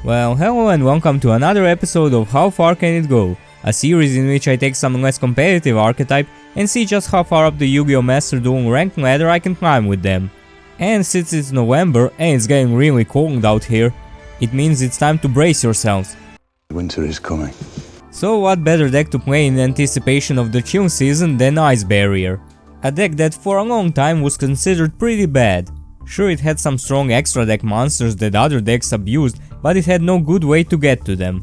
Well, hello and welcome to another episode of How Far Can It Go, a series in which I take some less competitive archetype and see just how far up the Yu-Gi-Oh! Master Duel rank ladder I can climb with them. And since it's November and it's getting really cold out here, it means it's time to brace yourselves. Winter is coming. So what better deck to play in anticipation of the chill season than Ice Barrier? A deck that for a long time was considered pretty bad. Sure, it had some strong extra deck monsters that other decks abused, but it had no good way to get to them.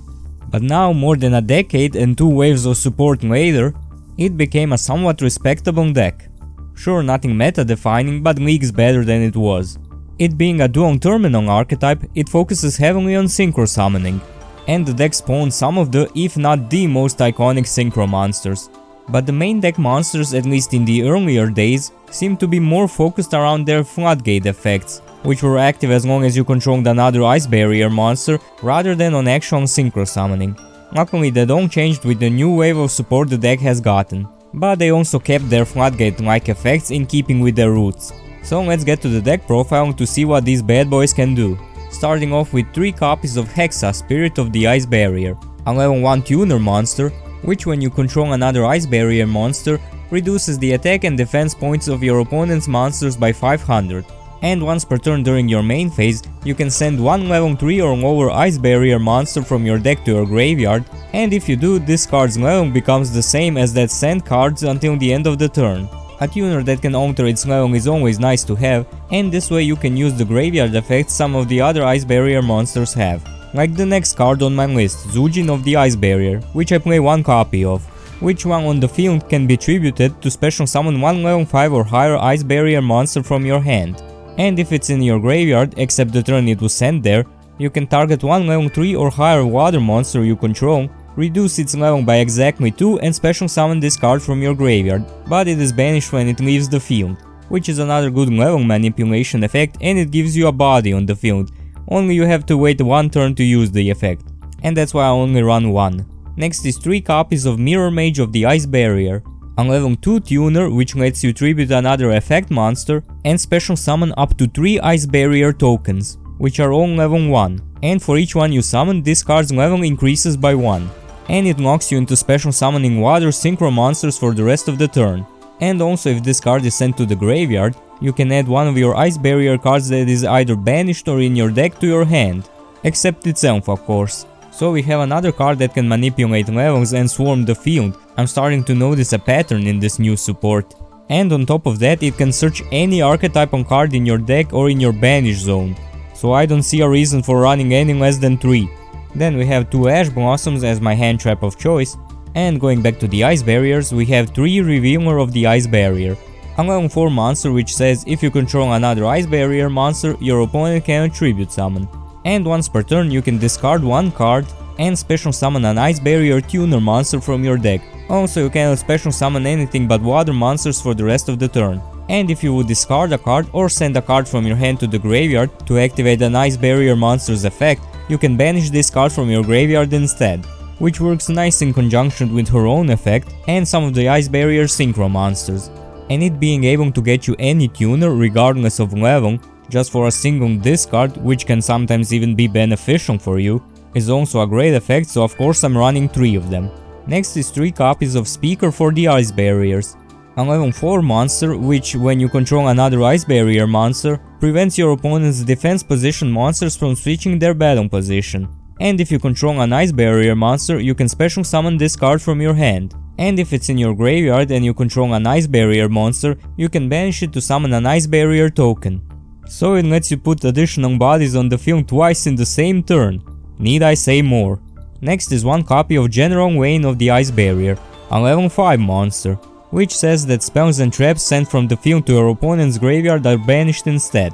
But now, more than a decade and 2 waves of support later, it became a somewhat respectable deck. Sure, nothing meta-defining, but leagues better than it was. It being a dual terminal archetype, it focuses heavily on synchro summoning, and the deck spawns some of the, if not the most iconic synchro monsters. But the main deck monsters, at least in the earlier days, seemed to be more focused around their floodgate effects, which were active as long as you controlled another Ice Barrier monster rather than on actual synchro summoning. Luckily that all changed with the new wave of support the deck has gotten, but they also kept their floodgate-like effects in keeping with their roots. So let's get to the deck profile to see what these bad boys can do. Starting off with 3 copies of Hexa, Spirit of the Ice Barrier, a level 1 tuner monster, which when you control another Ice Barrier monster, reduces the attack and defense points of your opponent's monsters by 500. And once per turn during your main phase, you can send one level 3 or lower Ice Barrier monster from your deck to your graveyard, and if you do, this card's level becomes the same as that send cards until the end of the turn. A tuner that can alter its level is always nice to have, and this way you can use the graveyard effects some of the other Ice Barrier monsters have. Like the next card on my list, Zujin of the Ice Barrier, which I play 1 copy of, which one on the field can be tributed to special summon 1 level 5 or higher Ice Barrier monster from your hand. And if it's in your graveyard, except the turn it was sent there, you can target 1 level 3 or higher water monster you control, reduce its level by exactly 2 and special summon this card from your graveyard, but it is banished when it leaves the field, which is another good level manipulation effect, and it gives you a body on the field. Only you have to wait 1 turn to use the effect, and that's why I only run 1. Next is 3 copies of Mirror Mage of the Ice Barrier, a level 2 tuner which lets you tribute another effect monster and special summon up to 3 Ice Barrier tokens, which are all level 1, and for each one you summon, this card's level increases by 1. And it locks you into special summoning water synchro monsters for the rest of the turn. And also if this card is sent to the graveyard, you can add one of your Ice Barrier cards that is either banished or in your deck to your hand, except itself of course. So we have another card that can manipulate levels and swarm the field. I'm starting to notice a pattern in this new support. And on top of that, it can search any archetype on card in your deck or in your banish zone. So I don't see a reason for running any less than 3. Then we have 2 Ash Blossoms as my hand trap of choice. And going back to the Ice Barriers, we have 3 Revealer of the Ice Barrier, a level 4 monster which says if you control another Ice Barrier monster, your opponent can attribute summon. And once per turn you can discard 1 card and special summon an Ice Barrier tuner monster from your deck. Also you cannot special summon anything but water monsters for the rest of the turn. And if you would discard a card or send a card from your hand to the graveyard to activate an Ice Barrier monster's effect, you can banish this card from your graveyard instead, which works nice in conjunction with her own effect and some of the Ice Barrier synchro monsters. And it being able to get you any tuner regardless of level, just for a single discard, which can sometimes even be beneficial for you, is also a great effect, so of course I'm running 3 of them. Next is 3 copies of Speaker for the Ice Barriers, a level 4 monster which, when you control another Ice Barrier monster, prevents your opponent's defense position monsters from switching their battle position. And if you control an Ice Barrier monster, you can special summon this card from your hand. And if it's in your graveyard and you control an Ice Barrier monster, you can banish it to summon an Ice Barrier token. So it lets you put additional bodies on the field twice in the same turn. Need I say more? Next is 1 copy of General Wayne of the Ice Barrier, a level 5 monster, which says that spells and traps sent from the field to your opponent's graveyard are banished instead.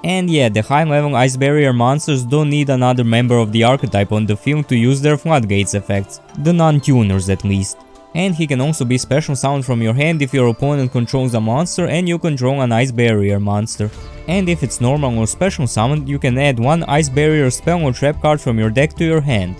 And yeah, the high level Ice Barrier monsters don't need another member of the archetype on the field to use their floodgates effects, the non-tuners at least. And he can also be special summoned from your hand if your opponent controls a monster and you control an Ice Barrier monster. And if it's normal or special summoned, you can add 1 Ice Barrier spell or trap card from your deck to your hand.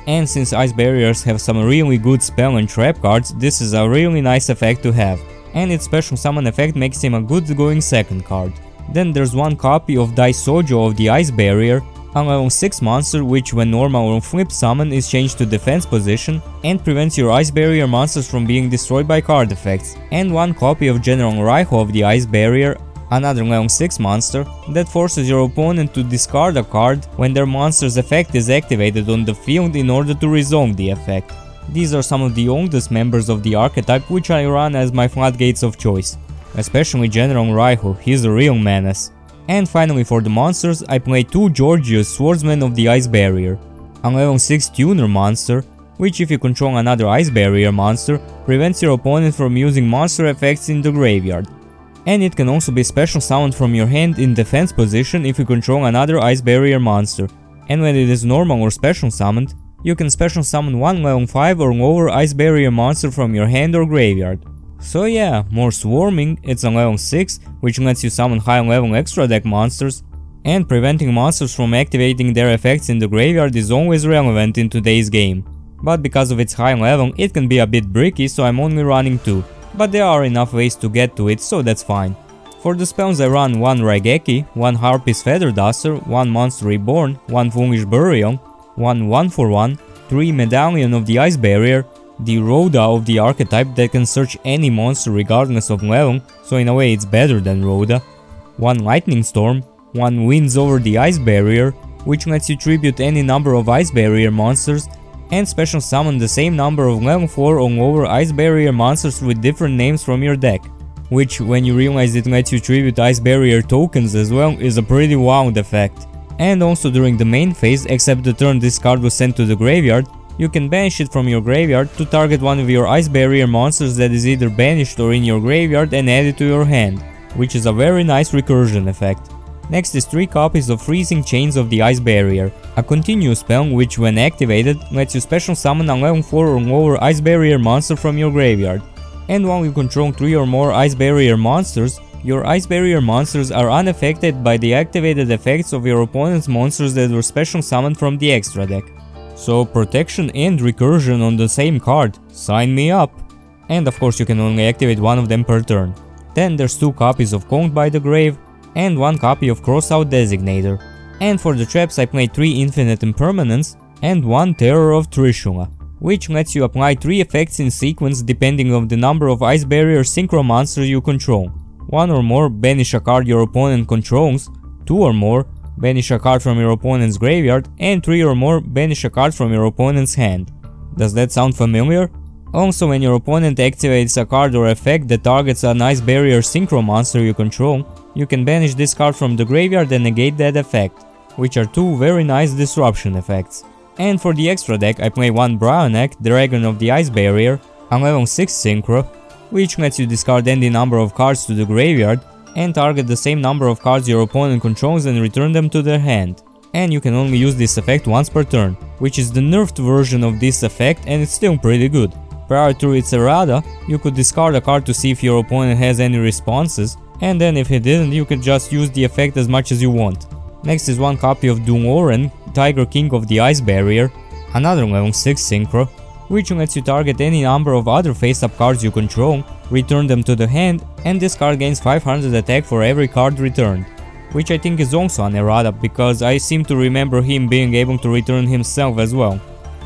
And since Ice Barriers have some really good spell and trap cards, this is a really nice effect to have. And its special summon effect makes him a good going second card. Then there's 1 copy of Dai Sojo of the Ice Barrier, a level 6 monster which when normal or flip summon is changed to defense position and prevents your Ice Barrier monsters from being destroyed by card effects, and one copy of General Raiho of the Ice Barrier, another level 6 monster that forces your opponent to discard a card when their monster's effect is activated on the field in order to resolve the effect. These are some of the oldest members of the archetype which I run as my floodgates of choice, especially General Raiho, he's a real menace. And finally for the monsters, I play 2 Georgios Swordsmen of the Ice Barrier, a level 6 tuner monster, which if you control another Ice Barrier monster, prevents your opponent from using monster effects in the graveyard. And it can also be special summoned from your hand in defense position if you control another Ice Barrier monster, and when it is normal or special summoned, you can special summon one level 5 or lower Ice Barrier monster from your hand or graveyard. So yeah, more swarming, it's a level 6, which lets you summon high level extra deck monsters, and preventing monsters from activating their effects in the graveyard is always relevant in today's game. But because of its high level, it can be a bit bricky, so I'm only running 2, but there are enough ways to get to it, so that's fine. For the spells I run 1 Raigeki, 1 Harpy's Feather Duster, 1 Monster Reborn, 1 Foolish Burial, 1 1-for-1, 3 Medallion of the Ice Barrier, the Rhoda of the archetype that can search any monster regardless of level, so in a way it's better than Rhoda, 1 Lightning Storm, 1 Winds over the Ice Barrier, which lets you tribute any number of Ice Barrier monsters, and special summon the same number of level 4 or lower Ice Barrier monsters with different names from your deck, which when you realize it lets you tribute Ice Barrier tokens as well is a pretty wild effect. And also during the main phase, except the turn this card was sent to the graveyard, you can banish it from your graveyard to target one of your Ice Barrier monsters that is either banished or in your graveyard and add it to your hand, which is a very nice recursion effect. Next is 3 copies of Freezing Chains of the Ice Barrier, a continuous spell which when activated lets you special summon a level 4 or lower Ice Barrier monster from your graveyard. And while you control 3 or more Ice Barrier monsters, your Ice Barrier monsters are unaffected by the activated effects of your opponent's monsters that were special summoned from the extra deck. So protection and recursion on the same card, sign me up! And of course you can only activate one of them per turn. Then there's 2 copies of Conked by the Grave, and 1 copy of Crossout Designator. And for the traps I play 3 Infinite Impermanence and 1 Terror of Trishula, which lets you apply 3 effects in sequence depending on the number of Ice Barrier synchro monsters you control. 1 or more, banish a card your opponent controls, 2 or more, banish a card from your opponent's graveyard, and 3 or more, banish a card from your opponent's hand. Does that sound familiar? Also, when your opponent activates a card or effect that targets an Ice Barrier synchro monster you control, you can banish this card from the graveyard and negate that effect, which are 2 very nice disruption effects. And for the extra deck I play 1 Brionac, Dragon of the Ice Barrier, a level 6 synchro, which lets you discard any number of cards to the graveyard and target the same number of cards your opponent controls and return them to their hand. And you can only use this effect once per turn, which is the nerfed version of this effect and it's still pretty good. Prior to its errata, you could discard a card to see if your opponent has any responses, and then if he didn't you could just use the effect as much as you want. Next is 1 copy of Dumoren, Tiger King of the Ice Barrier, another level 6 synchro, which lets you target any number of other face-up cards you control, return them to the hand, and this card gains 500 attack for every card returned, which I think is also an errata because I seem to remember him being able to return himself as well.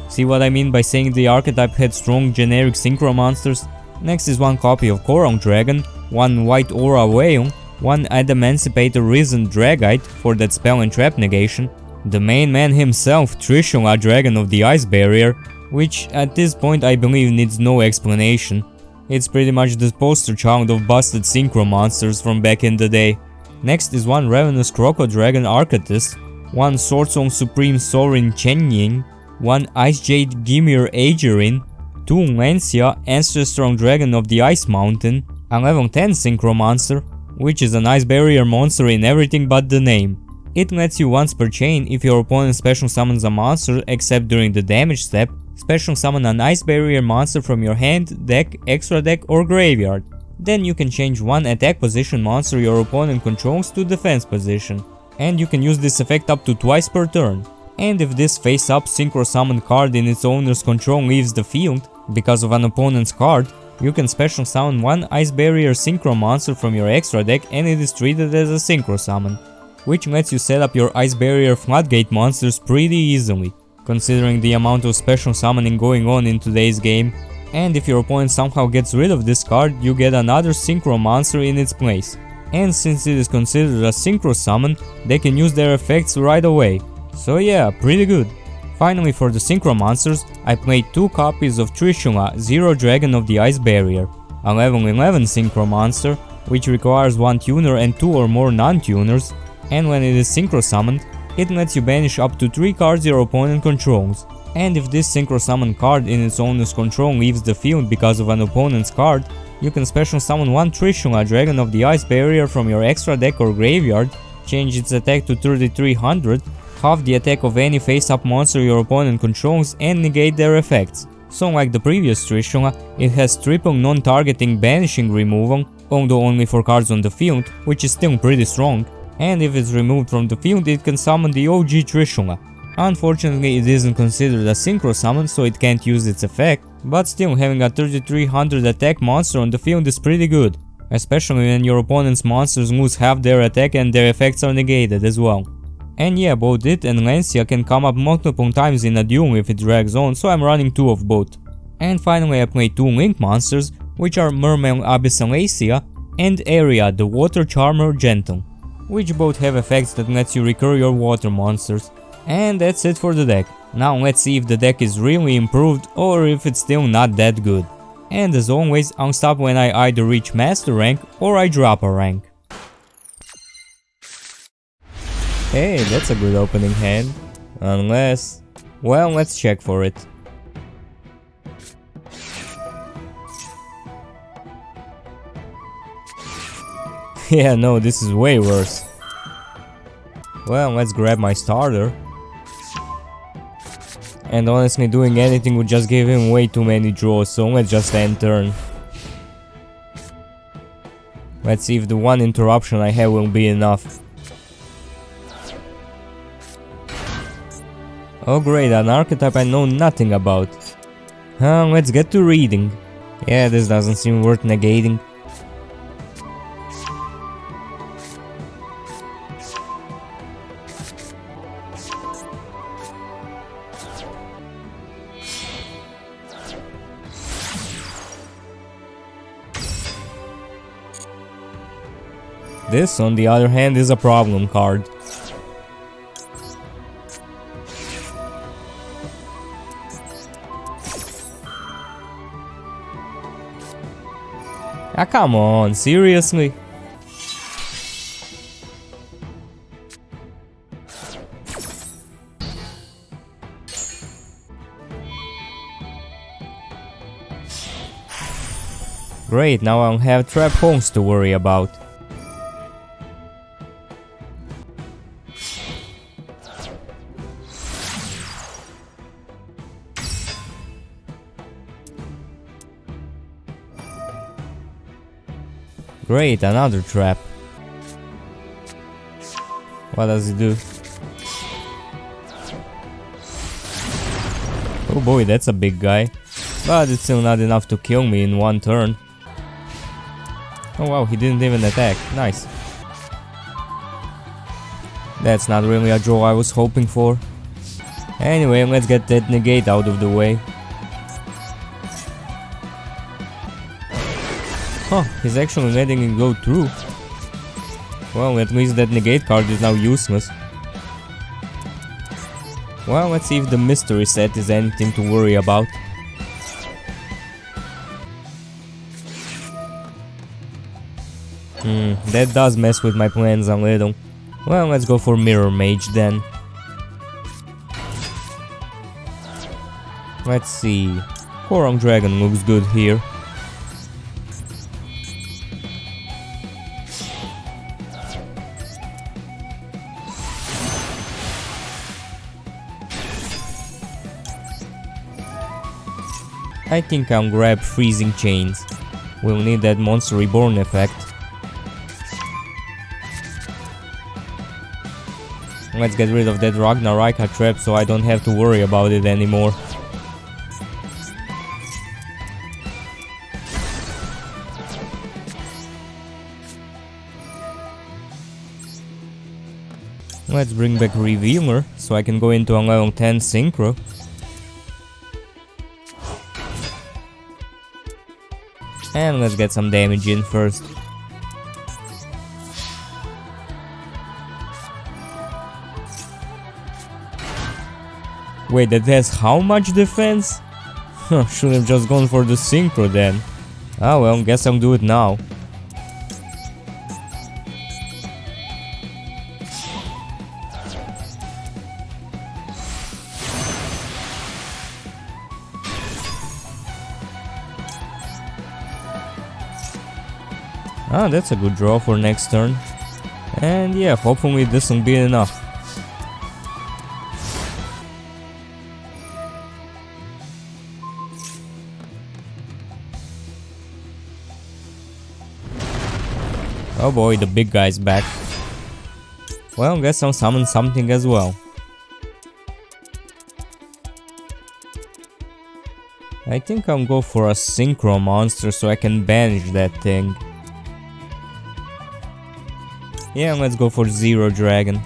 See what I mean by saying the archetype had strong generic synchro monsters? Next is 1 copy of Coral Dragon, 1 White Aura Whale, 1 Adamancipator Risen Dragite for that spell and trap negation, the main man himself, Trishula, Dragon of the Ice Barrier, which at this point I believe needs no explanation. It's pretty much the poster child of busted synchro monsters from back in the day. Next is 1 Ravenous Croco Dragon Archetyst, 1 Swordsong Supreme Sorin Chenying, 1 Ice Jade Gimir Aegerin, 2 Lancia Ancestral Dragon of the Ice Mountain, a level 10 synchro monster, which is an Ice Barrier monster in everything but the name. It lets you once per chain if your opponent special summons a monster except during the damage step, special summon an Ice Barrier monster from your hand, deck, extra deck or graveyard. Then you can change 1 attack position monster your opponent controls to defense position, and you can use this effect up to twice per turn. And if this face-up synchro summon card in its owner's control leaves the field because of an opponent's card, you can special summon 1 Ice Barrier synchro monster from your extra deck and it is treated as a synchro summon. which lets you set up your Ice Barrier Floodgate monsters pretty easily, considering the amount of special summoning going on in today's game. And if your opponent somehow gets rid of this card, you get another Synchro monster in its place. And since it is considered a Synchro summon, they can use their effects right away. So yeah, pretty good. Finally, for the Synchro monsters, I played 2 copies of Trishula, Zero Dragon of the Ice Barrier, a level 11 Synchro monster, which requires 1 tuner and 2 or more non-tuners, and when it is Synchro summoned, it lets you banish up to 3 cards your opponent controls. And if this Synchro summon card in its owner's control leaves the field because of an opponent's card, you can special summon 1 Trishula Dragon of the Ice Barrier from your extra deck or graveyard, change its attack to 3300, half the attack of any face-up monster your opponent controls, and negate their effects. So like the previous Trishula, it has triple non-targeting banishing removal, although only for cards on the field, which is still pretty strong, and if it's removed from the field it can summon the OG Trishula. Unfortunately, it isn't considered a Synchro summon, so it can't use its effect, but still having a 3300 attack monster on the field is pretty good, especially when your opponent's monsters lose half their attack and their effects are negated as well. And yeah, both it and Lancia can come up multiple times in a duel if it drags on, so I'm running 2 of both. And finally I played 2 Link monsters, which are Mermail Abyssalacia and Area the Water Charmer Gentle, which both have effects that lets you recur your water monsters. And that's it for the deck. Now let's see if the deck is really improved or if it's still not that good. And as always, I'll stop when I either reach Master rank or I drop a rank. Hey, that's a good opening hand. Unless... well, let's check for it. Yeah, no, this is way worse. Well, let's grab my starter. And honestly, doing anything would just give him way too many draws, so let's just end turn. Let's see if the 1 interruption I have will be enough. Oh great, an archetype I know nothing about. Let's get to reading. Yeah, this doesn't seem worth negating. This, on the other hand, is a problem card. Ah, come on, seriously? Great, now I'll have Trap Homes to worry about. Great, another trap. What does it do? Oh boy, that's a big guy. But it's still not enough to kill me in 1 turn. Oh wow, he didn't even attack. Nice. That's not really a draw I was hoping for. Anyway, let's get that negate out of the way. Huh, he's actually letting it go through. Well, at least that negate card is now useless. Well, let's see if the mystery set is anything to worry about. That does mess with my plans a little. Well, let's go for Mirror Mage then. Let's see. Korong Dragon looks good here. I think I'll grab Freezing Chains. We'll need that Monster Reborn effect. Let's get rid of that Ragnaraka trap so I don't have to worry about it anymore. Let's bring back Revealer, so I can go into a level 10 Synchro. And let's get some damage in first. Wait, that has how much defense? Huh, should have just gone for the Synchro then. Ah well, guess I'll do it now. Ah, that's a good draw for next turn. And yeah, hopefully this will be enough. Oh boy, the big guy's back. Well, guess I'll summon something as well. I think I'll go for a Synchro monster so I can banish that thing. Yeah, let's go for Zero Dragon.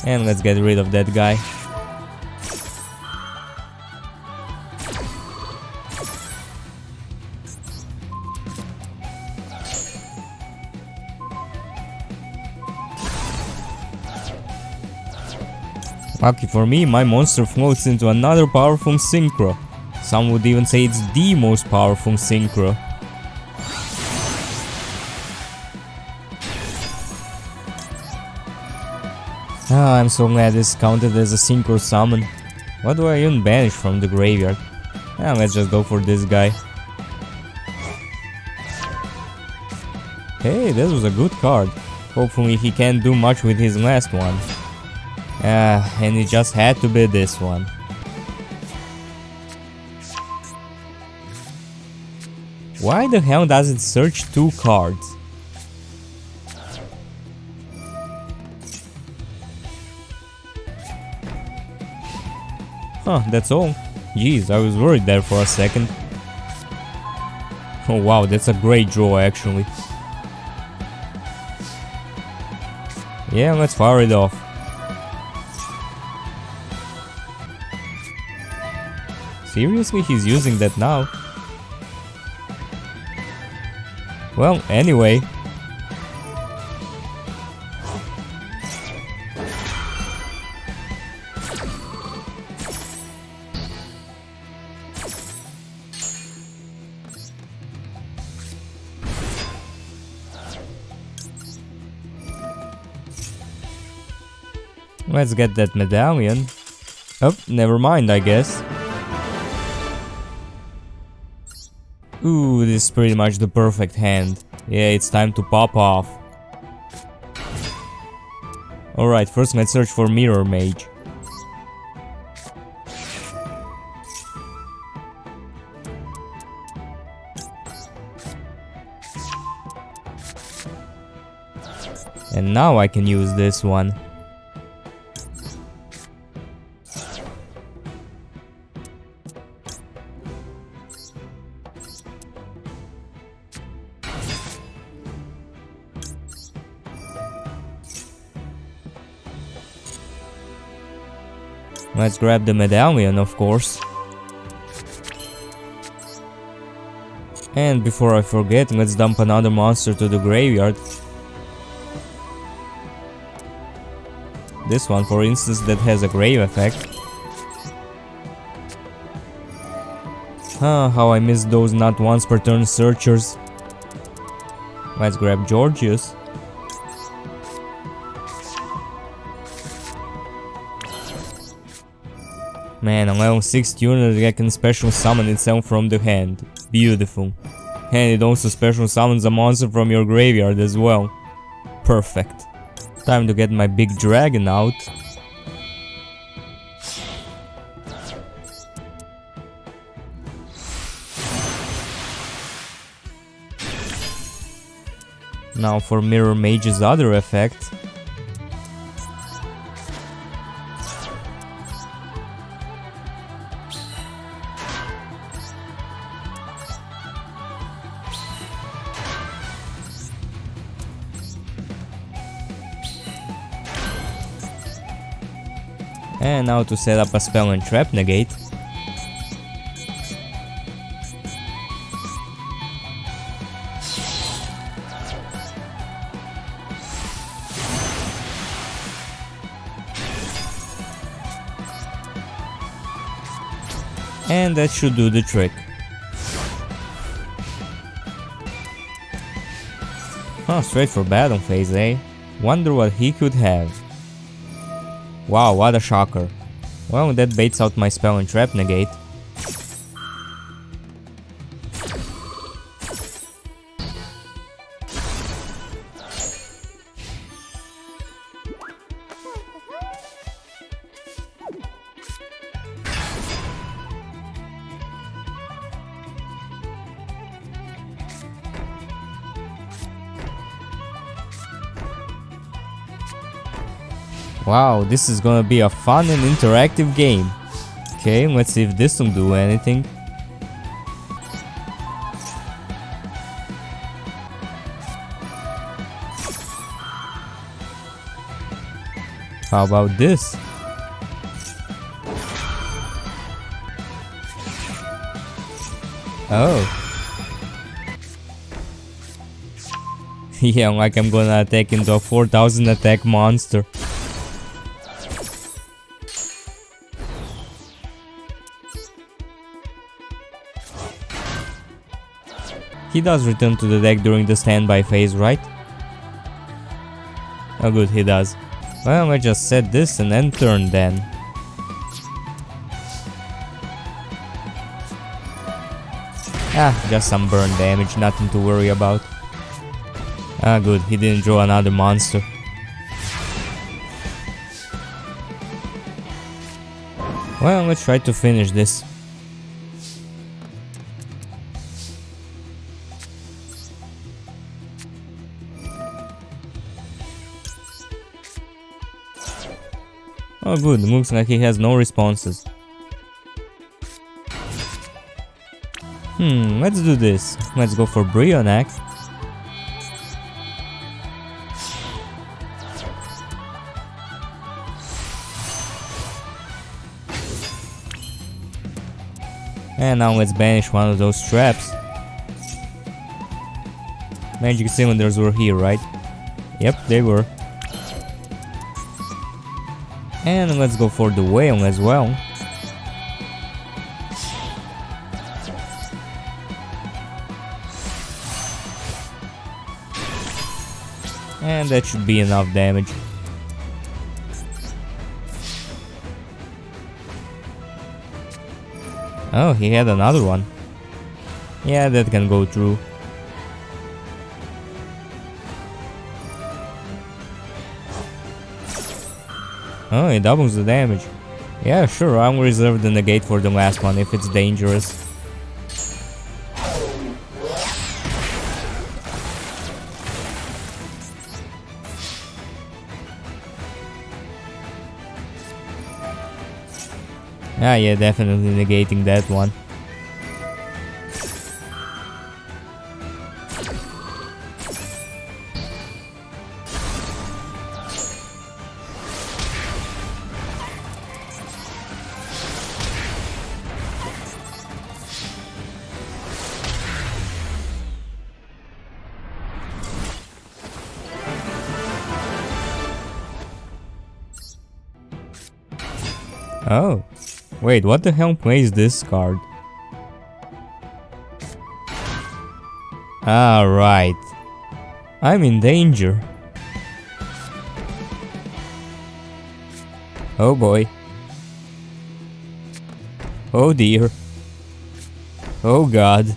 And let's get rid of that guy. Lucky for me, my monster floats into another powerful Synchro. Some would even say it's the most powerful Synchro. Ah, I'm so glad this counted as a Synchro summon. What do I even banish from the graveyard? Ah, let's just go for this guy. Hey, this was a good card. Hopefully he can't do much with his last one. Ah, and it just had to be this one. Why the hell does it search 2 cards? Huh, that's all. Jeez, I was worried there for a second. Oh wow, that's a great draw actually. Yeah, let's fire it off. Seriously, he's using that now? Well, anyway. Let's get that medallion. Oh, never mind, I guess. Ooh, this is pretty much the perfect hand. Yeah, it's time to pop off. Alright, first let's search for Mirror Mage. And now I can use this one. Let's grab the medallion, of course. And before I forget, let's dump another monster to the graveyard. This one, for instance, that has a grave effect. How I missed those not once per turn searchers. Let's grab Georgius. Man, a level 6 tuner that can special summon itself from the hand. Beautiful. And it also special summons a monster from your graveyard as well. Perfect. Time to get my big dragon out. Now for Mirror Mage's other effect. And now to set up a spell and trap negate. And that should do the trick. Huh, straight for battle phase, eh? Wonder what he could have. Wow, what a shocker. Well, that baits out my spell and trap negate. Wow, this is gonna be a fun and interactive game. Okay, let's see if this will do anything. How about this? Oh. Yeah, like I'm gonna attack into a 4000 attack monster. He does return to the deck during the standby phase, right? Oh good, he does. Well, I just set this and end turn then. Ah, just some burn damage, nothing to worry about. Ah good, he didn't draw another monster. Well, let's try to finish this. Oh good, looks like he has no responses. Let's do this. Let's go for Brionac. And now let's banish one of those traps. Magic cylinders were here, right? Yep, they were. And let's go for the whale as well. And that should be enough damage. Oh, he had another one. Yeah, that can go through. Oh, it doubles the damage. Yeah, sure, I'll reserve the negate for the last one if it's dangerous. Ah, yeah, definitely negating that one. Oh, wait, what the hell plays this card? Ah, right. I'm in danger. Oh boy. Oh dear. Oh god.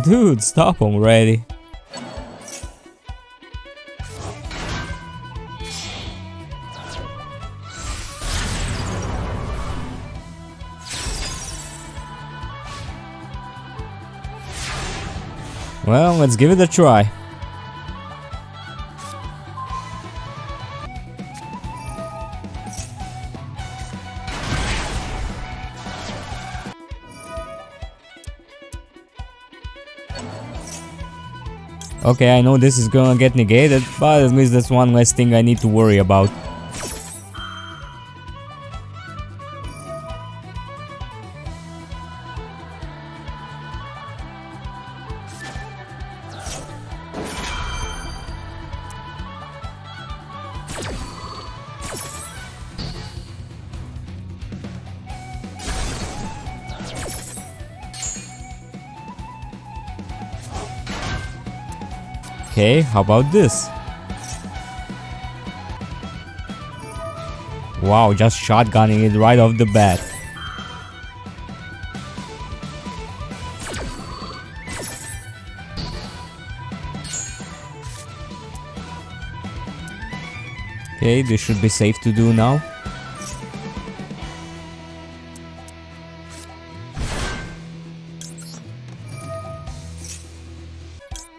Dude, stop already. Well, let's give it a try. Okay, I know this is gonna get negated, but at least that's one less thing I need to worry about. Okay, how about this? Wow, just shotgunning it right off the bat. Okay, this should be safe to do now.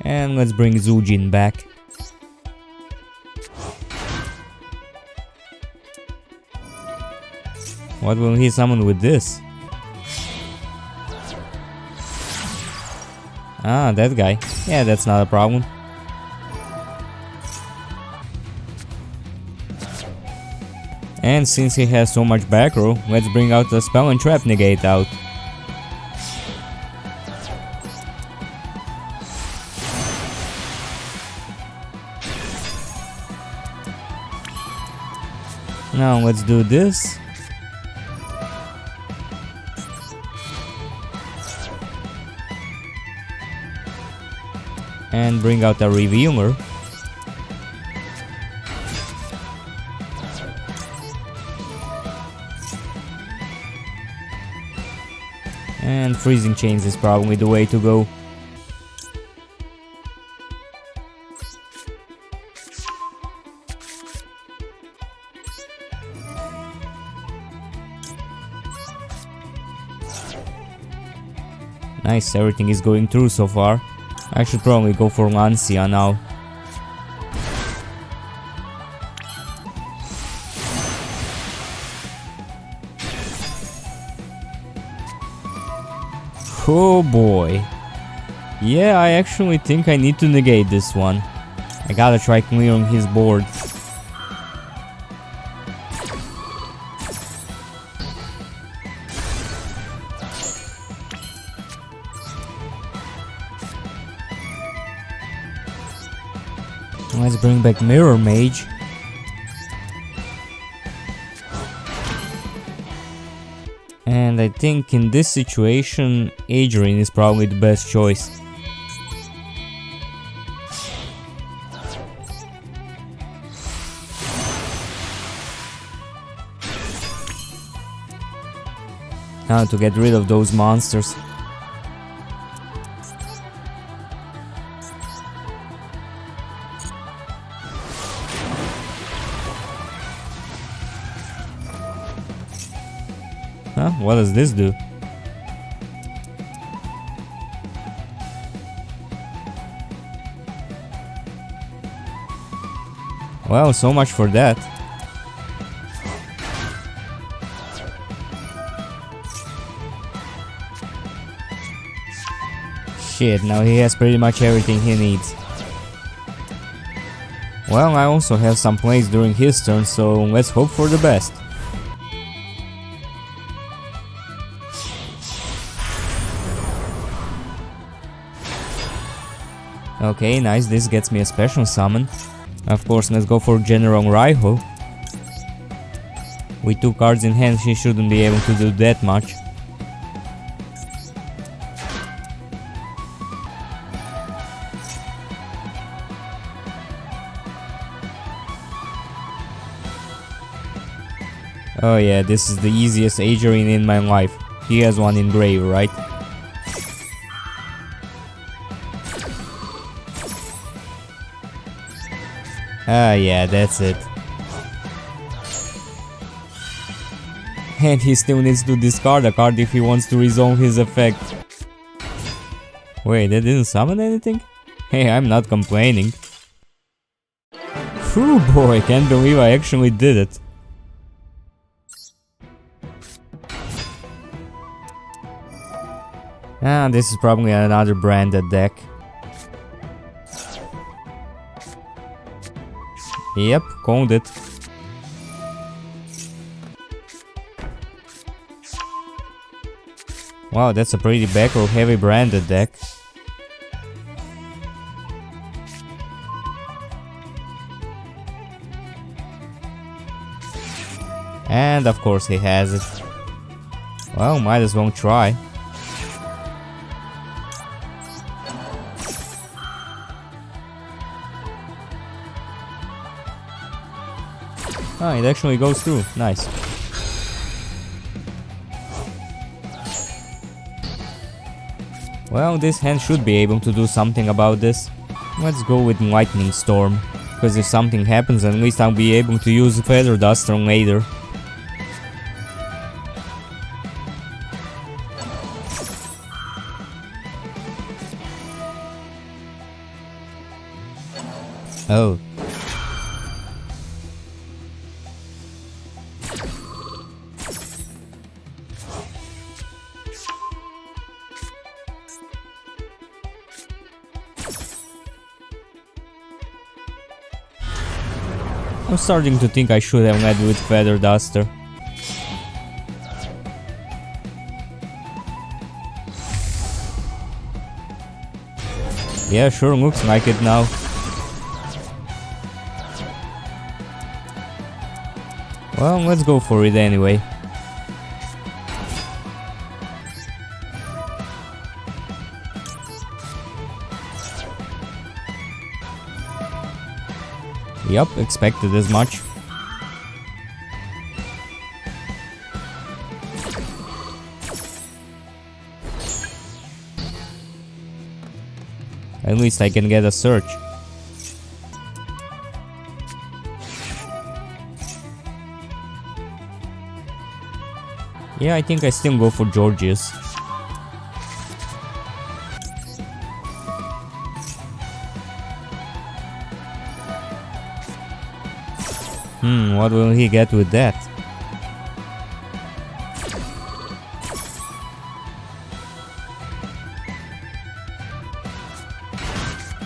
And let's bring Zujin back. What will he summon with this? Ah, that guy. Yeah, that's not a problem. And since he has so much back row, let's bring out the Spell and Trap Negate out. Now let's do this. And bring out a Revealer. And Freezing Chains is probably the way to go. Nice, everything is going through so far. I should probably go for Lancia now. Oh boy. Yeah, I actually think I need to negate this one. I gotta try clearing his board. Let's bring back Mirror Mage. And I think in this situation, Adrian is probably the best choice. Now to get rid of those monsters. Huh? What does this do? Well, so much for that. Shit, now he has pretty much everything he needs. Well, I also have some plays during his turn, so let's hope for the best. Okay, nice, this gets me a special summon. Of course, let's go for General Raiho. With 2 cards in hand, she shouldn't be able to do that much. Oh yeah, this is the easiest Agerine in my life. He has one in grave, right? Ah yeah, that's it. And he still needs to discard a card if he wants to resolve his effect. Wait, that didn't summon anything? Hey, I'm not complaining. Phew boy, can't believe I actually did it. Ah, this is probably another branded deck. Yep, called it. Wow, that's a pretty back row heavy branded deck. And of course he has it. Well, might as well try. Ah, it actually goes through. Nice. Well, this hand should be able to do something about this. Let's go with Lightning Storm, because if something happens, at least I'll be able to use Feather Duster later. Oh. I'm starting to think I should have led with Feather Duster. Yeah, sure looks like it now. Well, let's go for it anyway. Yup, expected as much. At least I can get a search. Yeah, I think I still go for Georgius. What will he get with that?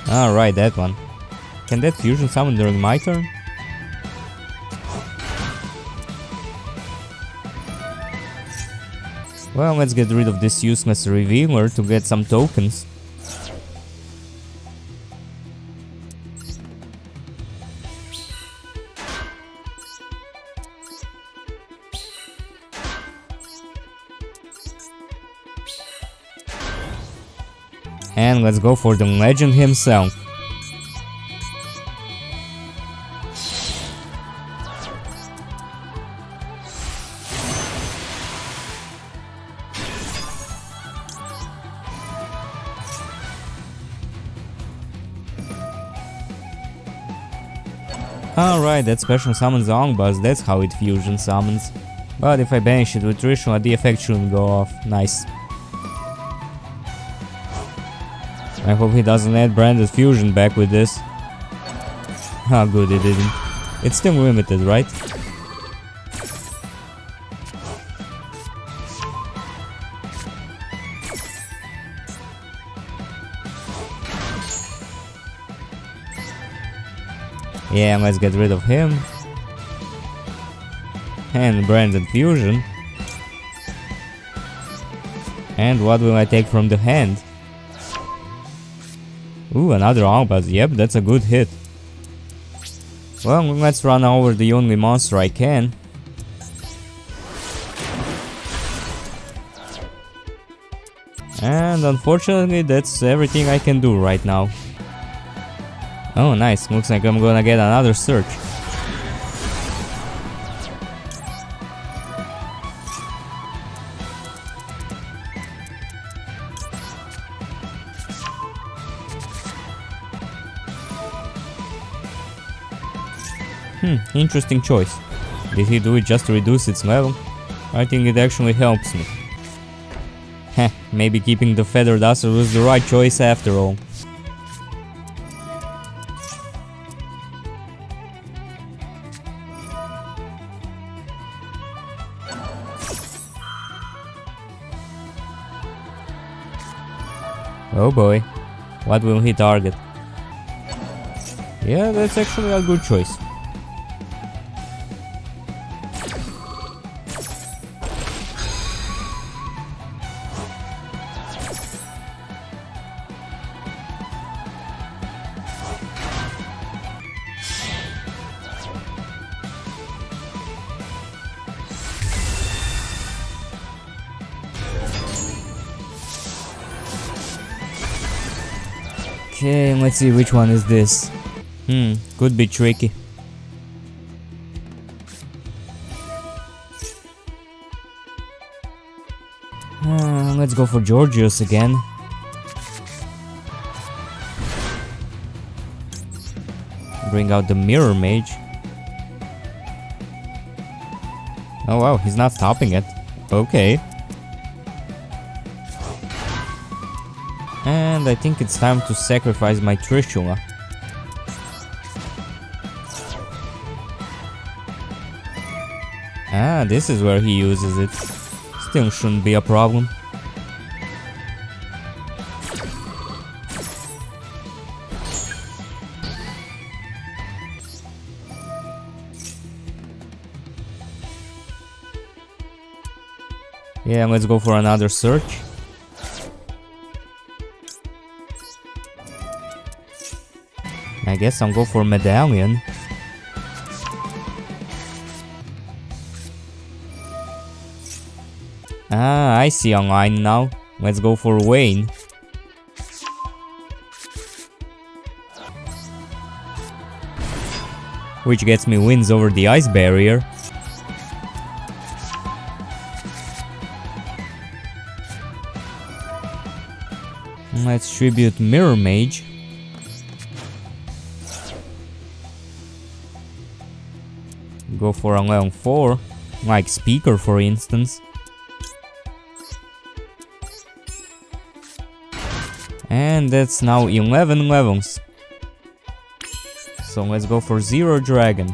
Alright, that one. Can that fusion summon during my turn? Well, let's get rid of this useless revealer to get some tokens. And let's go for the legend himself. Alright, that special summons Ongbuzz, that's how it fusion summons. But if I banish it with Trishula, the effect shouldn't go off. Nice. I hope he doesn't add branded fusion back with this. Ah, good, it didn't. It's still limited, right? Yeah, let's get rid of him. And branded fusion. And what will I take from the hand? Ooh, another Ongbuzz. Yep, that's a good hit. Well, let's run over the only monster I can. And unfortunately, that's everything I can do right now. Oh, nice. Looks like I'm gonna get another search. Interesting choice. Did he do it just to reduce its level? I think it actually helps me. Heh, maybe keeping the Feather Duster was the right choice after all. Oh boy, what will he target? Yeah, that's actually a good choice. Okay, let's see which one is this. Could be tricky. Let's go for Georgios again. Bring out the Mirror Mage. Oh wow, he's not stopping it. Okay. And I think it's time to sacrifice my Trishula. Ah, this is where he uses it. Still shouldn't be a problem. Yeah, let's go for another search. I guess I'll go for Medallion. Ah, I see online now. Let's go for Wayne. Which gets me wins over the ice barrier. Let's tribute Mirror Mage. Go for a level 4, like Speaker for instance. And that's now 11 levels. So let's go for Zero Dragon.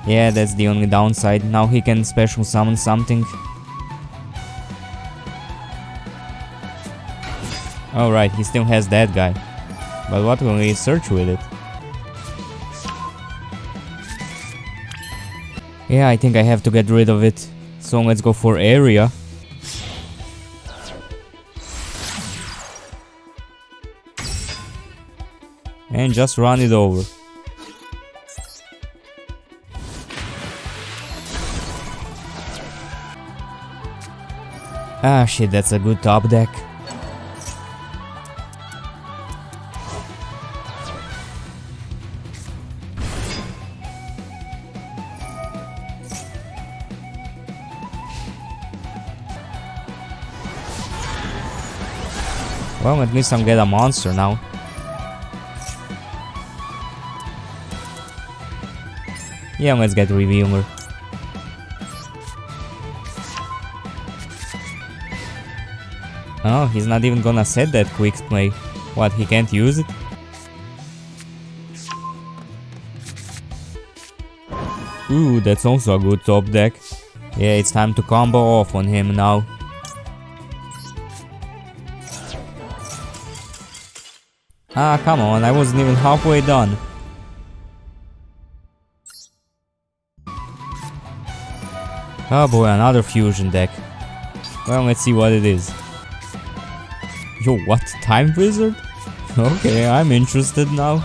Yeah, that's the only downside. Now he can special summon something. Alright, he still has that guy. But what will he search with it? Yeah, I think I have to get rid of it. So let's go for Area. And just run it over. Ah shit, that's a good top deck. Well, at least I'll get a monster now. Yeah, let's get Revealer. Oh, he's not even gonna set that quick play. What, he can't use it? Ooh, that's also a good top deck. Yeah, it's time to combo off on him now. Ah, come on, I wasn't even halfway done. Oh boy, another fusion deck. Well, let's see what it is. Yo, what? Time Wizard? Okay, I'm interested now.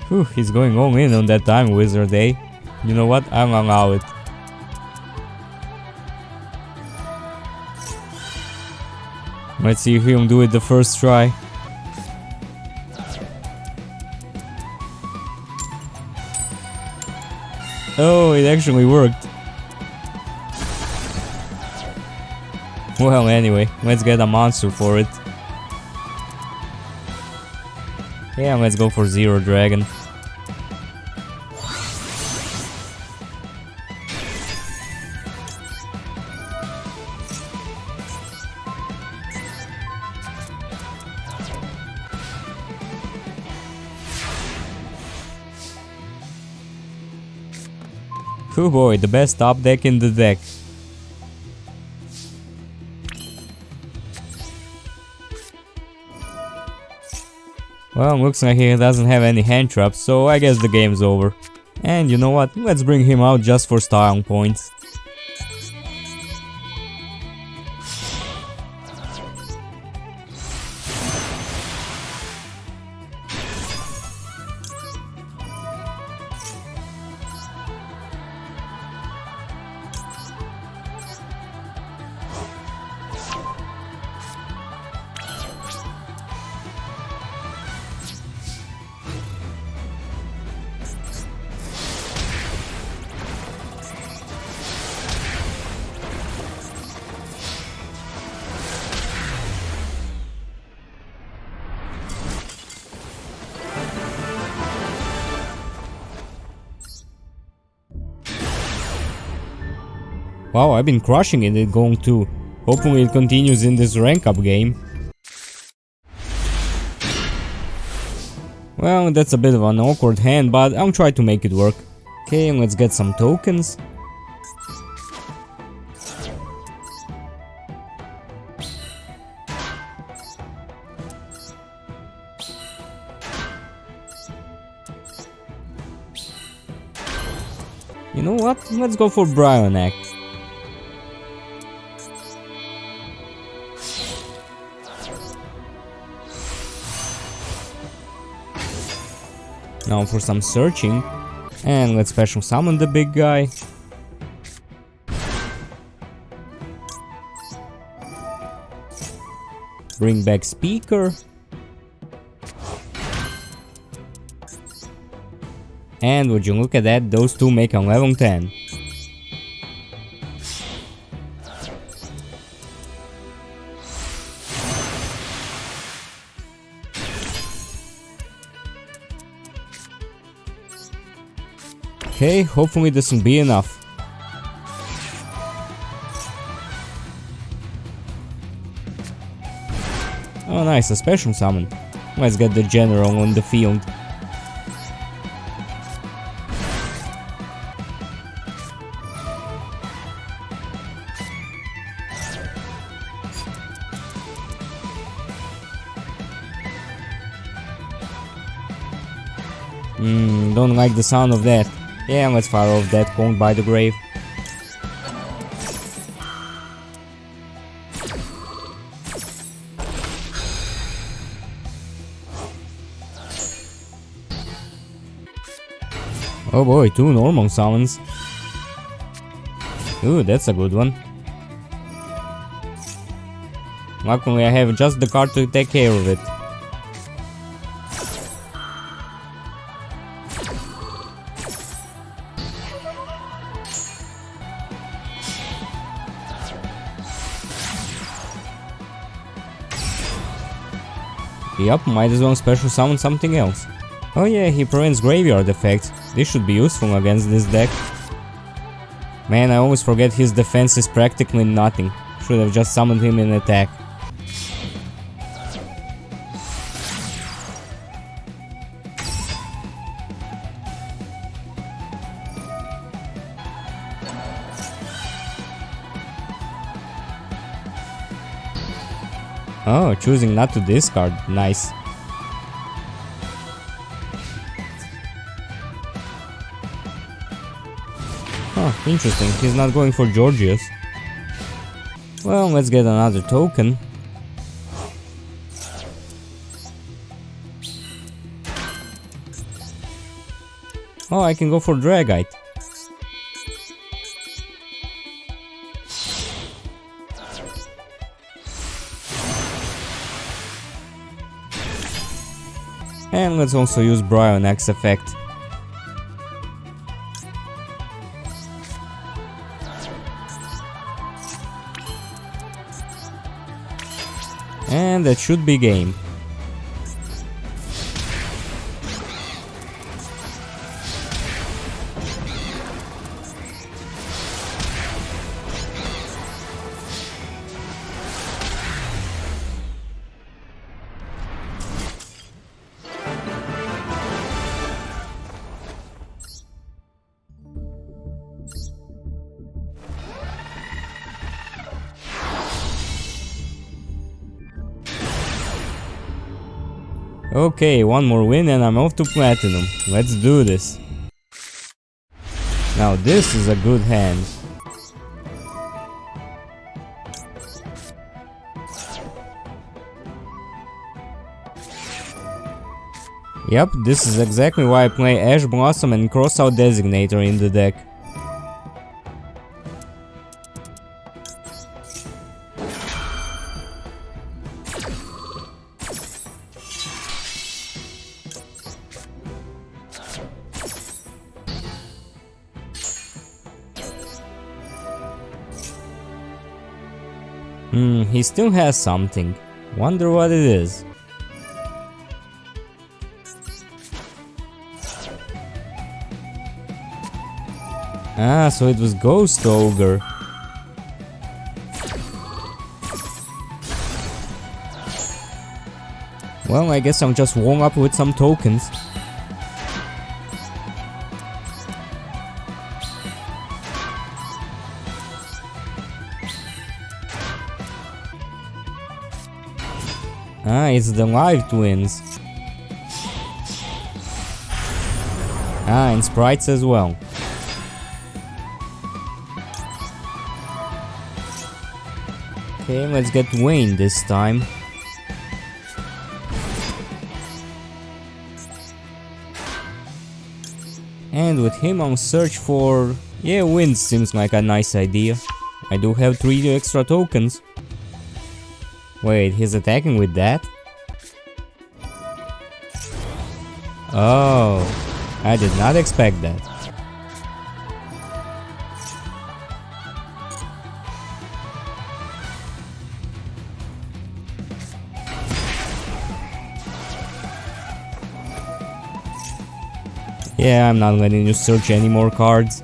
Whew, he's going all in on that Time Wizard, eh? You know what? I'll allow it. Let's see if he'll do it the first try. Oh, it actually worked. Well, anyway, let's get a monster for it. Yeah, let's go for Zero Dragon. Oh boy, the best top deck in the deck. Well, looks like he doesn't have any hand traps, so I guess the game's over. And you know what, let's bring him out just for style points. Wow, I've been crushing it at Gong 2. Hopefully it continues in this rank up game. Well, that's a bit of an awkward hand, but I'll try to make it work. Okay, let's get some tokens. You know what? Let's go for Brionac. Now for some searching. And let's special summon the big guy. Bring back Speaker. And would you look at that, those two make a level 10. Okay, hopefully this will be enough. Oh nice, a special summon. Let's get the general on the field. Don't like the sound of that. Yeah, let's fire off that Kong by the grave. Oh boy, 2 normal summons. Ooh, that's a good one. Luckily I have just the card to take care of it. Yup, might as well special summon something else. Oh yeah, he prevents graveyard effects. This should be useful against this deck. Man, I always forget his defense is practically nothing. Should have just summoned him in attack. Oh, choosing not to discard. Nice. Huh, interesting. He's not going for Georgius. Well, let's get another token. Oh, I can go for Dragite. And let's also use Brionac's effect. And that should be game. Okay, one more win and I'm off to Platinum. Let's do this. Now this is a good hand. Yep, this is exactly why I play Ash Blossom and Crossout Designator in the deck. He still has something. Wonder what it is. Ah, so it was Ghost Ogre. Well, I guess I'm just warm up with some tokens. Ah, it's the live twins. Ah, and sprites as well. Okay, let's get Wayne this time. And with him on search for... yeah, winds seems like a nice idea. I do have 3 extra tokens. Wait, he's attacking with that? Oh, I did not expect that. Yeah, I'm not letting you search any more cards.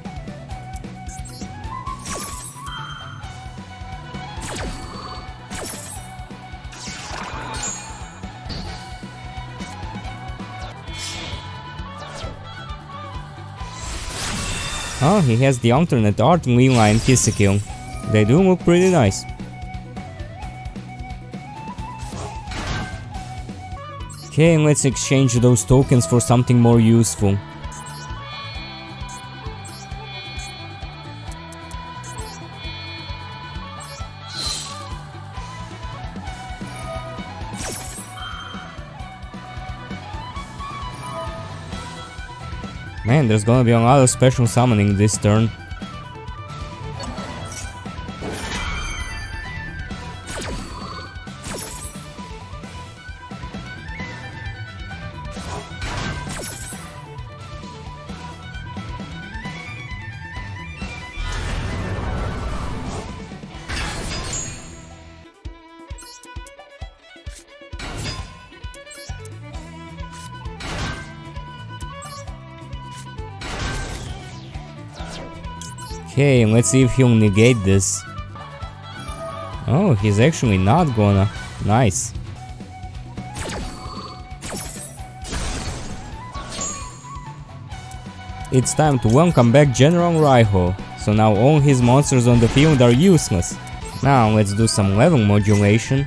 Oh, he has the alternate art Lila and Kissekil. They do look pretty nice. Okay, let's exchange those tokens for something more useful. Man, there's gonna be a lot of special summoning this turn. Okay, let's see if he'll negate this. Oh, he's actually not gonna. Nice. It's time to welcome back General Raiho, so now all his monsters on the field are useless. Now let's do some level modulation.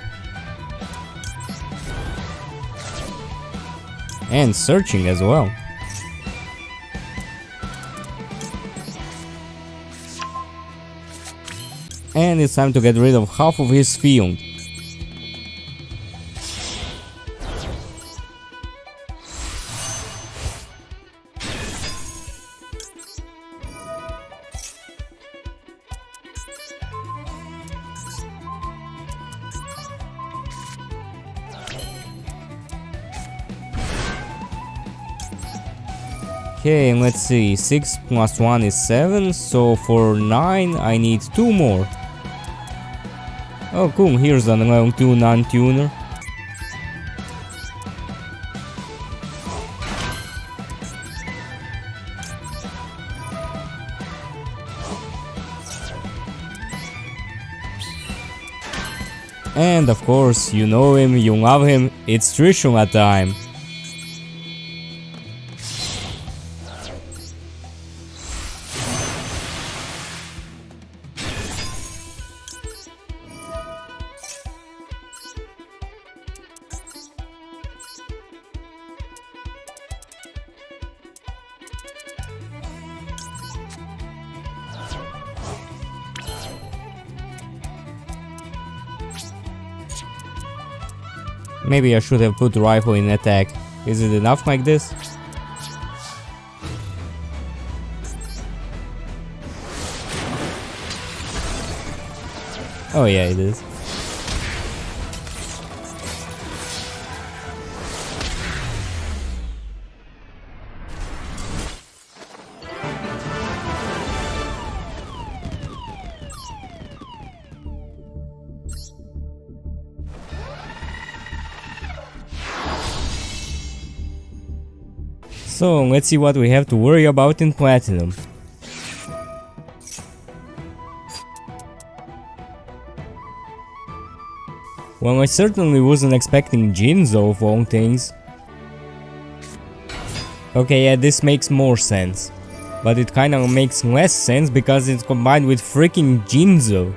And searching as well. And it's time to get rid of half of his field. Okay, let's see, 6 plus 1 is 7, so for 9 I need 2 more. Oh cool, here's an level 2 non-tuner. And of course, you know him, you love him, it's Trishula time. Maybe I should have put rifle in attack. Is it enough like this? Oh yeah, it is. So let's see what we have to worry about in Platinum. Well, I certainly wasn't expecting Jinzo of all things. Okay, yeah, this makes more sense. But it kinda makes less sense because it's combined with freaking Jinzo.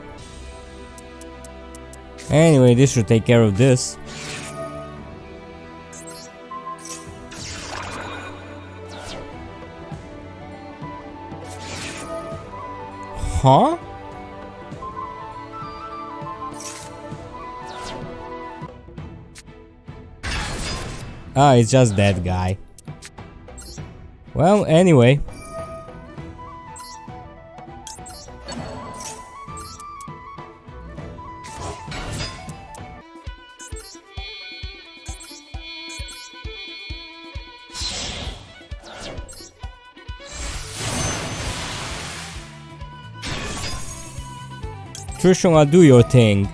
Anyway, this should take care of this. Huh? Ah, it's just that guy. Well, anyway. Trishula, do your thing.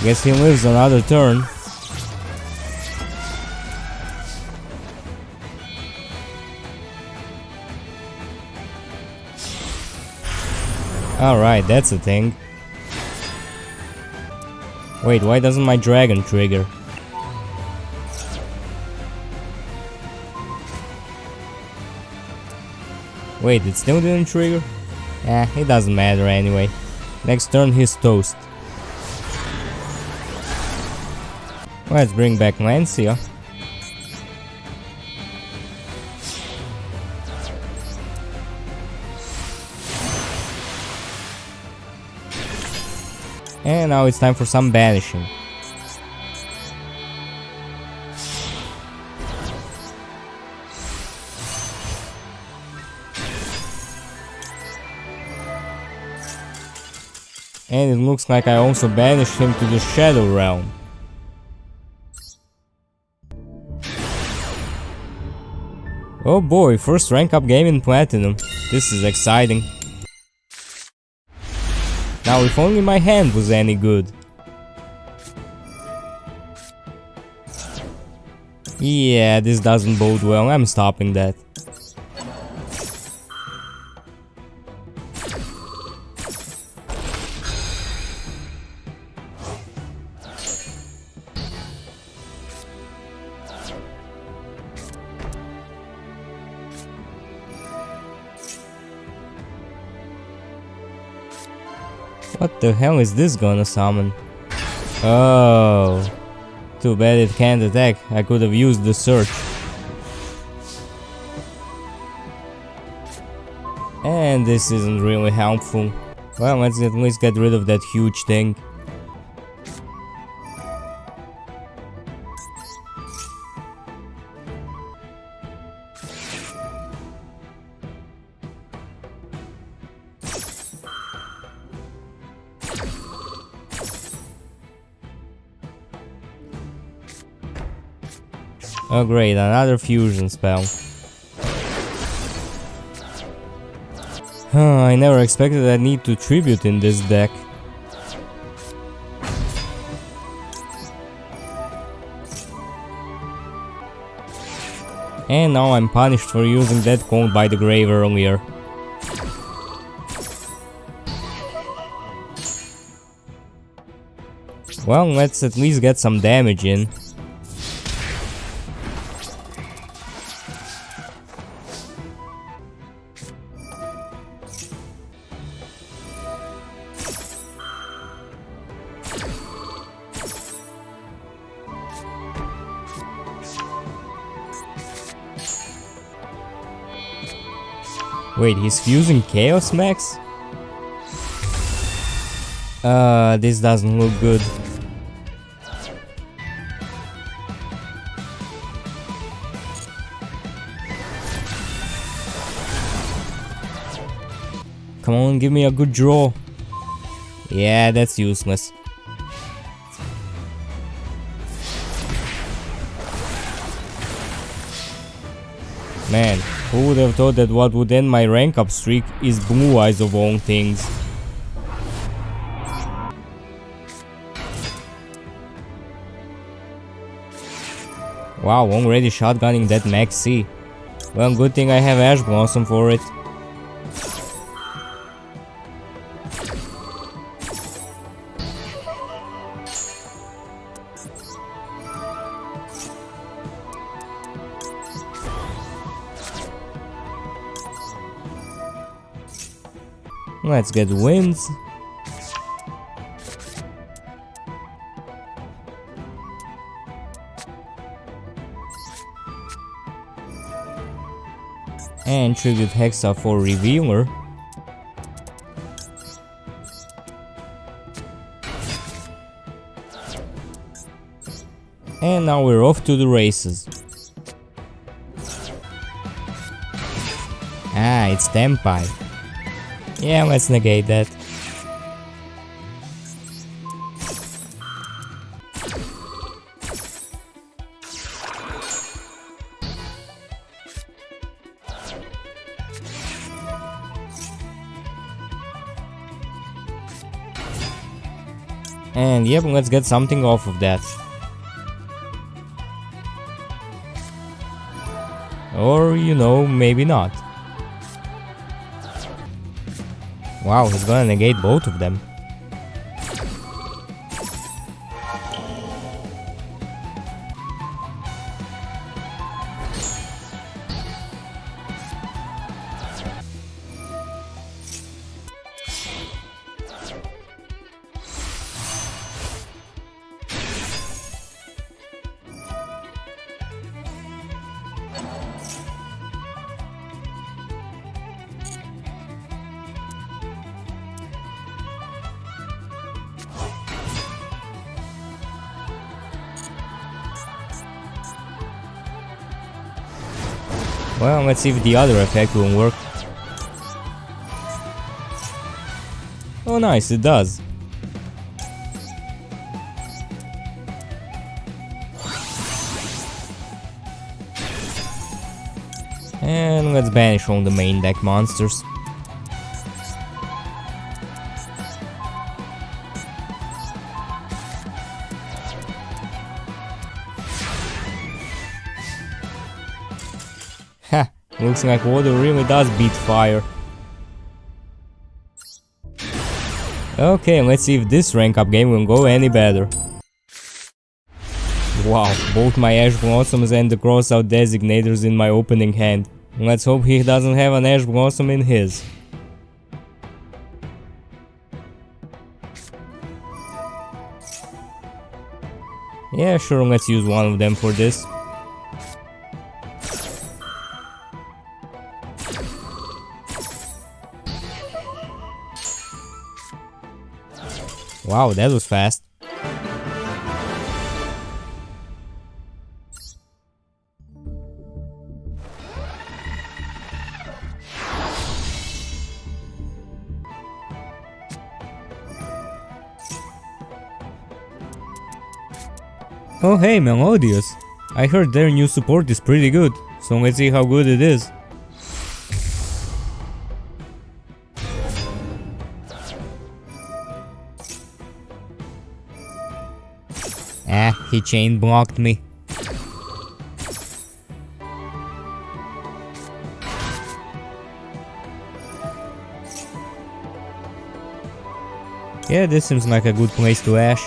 Guess he lives another turn. Alright, that's a thing. Wait, why doesn't my dragon trigger? Wait, it still didn't trigger? Eh, it doesn't matter anyway. Next turn he's toast. Let's bring back Lancia. And now it's time for some banishing. And it looks like I also banished him to the Shadow Realm. Oh boy, first rank up game in Platinum. This is exciting. Now if only my hand was any good. Yeah, this doesn't bode well, I'm stopping that. What the hell is this gonna summon? Oh, too bad it can't attack. I could have used the search. And this isn't really helpful. Well, let's at least get rid of that huge thing. Oh great, another fusion spell. I never expected I'd need to tribute in this deck. And now I'm punished for using that cone by the grave earlier. Well, let's at least get some damage in. Wait, he's fusing Chaos Max? This doesn't look good. Come on, give me a good draw. Yeah, that's useless. Man, who would have thought that what would end my rank up streak is Blue Eyes of all things. Wow, already shotgunning that Max C. Well, good thing I have Ash Blossom for it. Let's get wins. And tribute Hexa for Revealer. And now we're off to the races. Ah, it's Tempai. Yeah, let's negate that. And yep, let's get something off of that. Or, you know, maybe not. Wow, he's gonna negate both of them. Well, let's see if the other effect will work. Oh nice, it does. And let's banish all the main deck monsters. Ha! Looks like water really does beat fire. Okay, let's see if this rank up game will go any better. Wow, both my Ash Blossoms and the crossout designators in my opening hand. Let's hope he doesn't have an Ash Blossom in his. Yeah, sure, let's use one of them for this. Wow, that was fast. Oh hey, Melodious. I heard their new support is pretty good, so let's see how good it is. Ah, he chain blocked me. Yeah, this seems like a good place to Ash.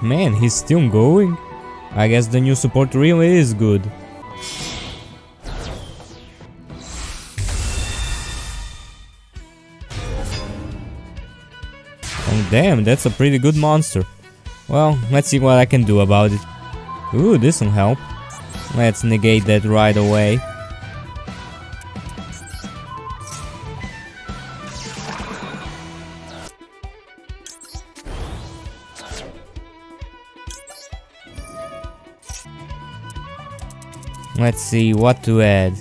Man, he's still going? I guess the new support really is good. Oh damn, that's a pretty good monster. Well, let's see what I can do about it. Ooh, this'll help. Let's negate that right away. Let's see what to add.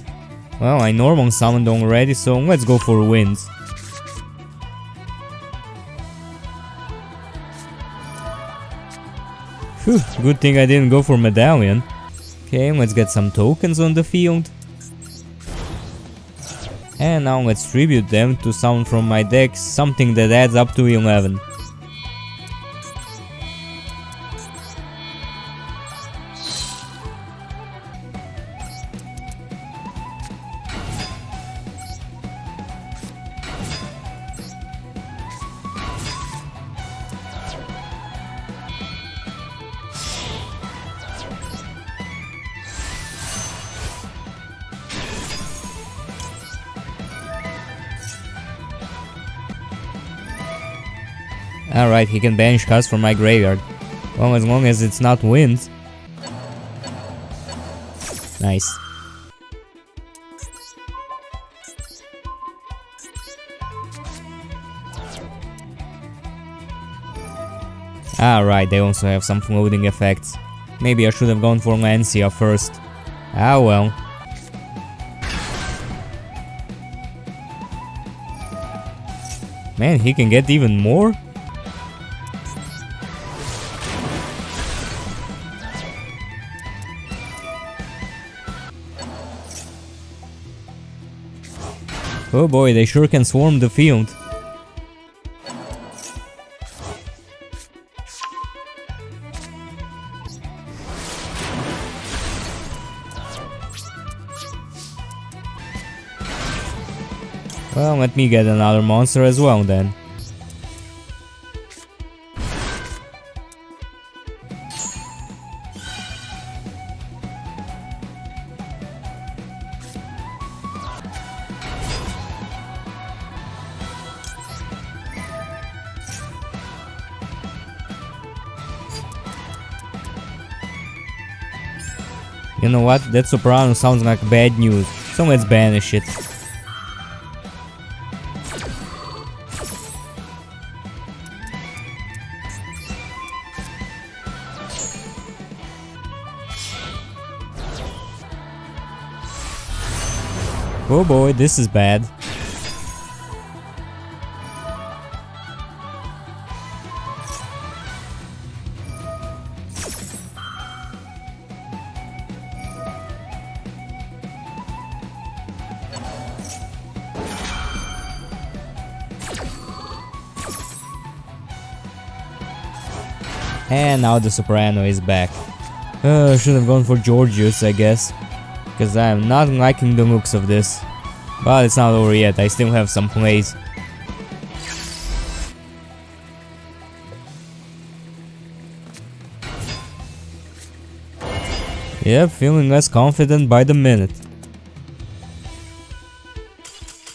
Well, I normal summoned already, so let's go for wins. Phew, good thing I didn't go for medallion. Okay, let's get some tokens on the field. And now let's tribute them to someone from my deck, something that adds up to 11. Alright, he can banish cards from my graveyard. Well, as long as it's not wind. Nice. Alright, they also have some floating effects. Maybe I should have gone for Lancia first. Ah well. Man, he can get even more? Oh boy, they sure can swarm the field. Well, let me get another monster as well then. You know what? That soprano sounds like bad news, so let's banish it. Oh boy, this is bad. And now the soprano is back. Should have gone for Georgius, I guess. Because I am not liking the looks of this. But it's not over yet, I still have some plays. Yep, feeling less confident by the minute.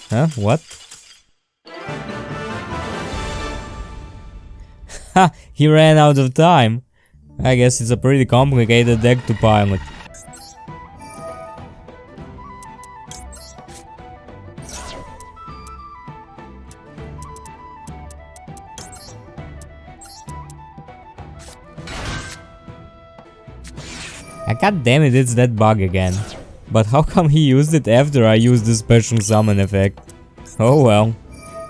Huh? What? Ha! He ran out of time. I guess it's a pretty complicated deck to pilot. God damn it, it's that bug again. But how come he used it after I used the special summon effect? Oh well.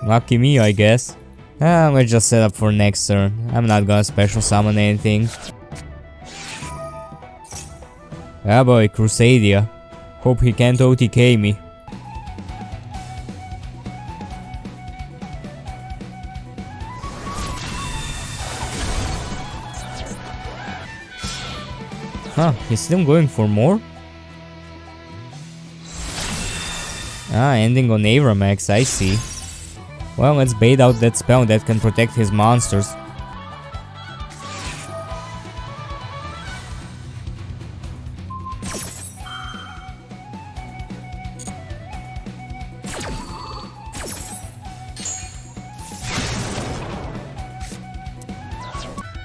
Lucky me, I guess. Let's just set up for next turn. I'm not gonna special summon anything. Ah boy, Crusadia. Hope he can't OTK me. Huh, he's still going for more? Ah, ending on Avramax, I see. Well, let's bait out that spell that can protect his monsters.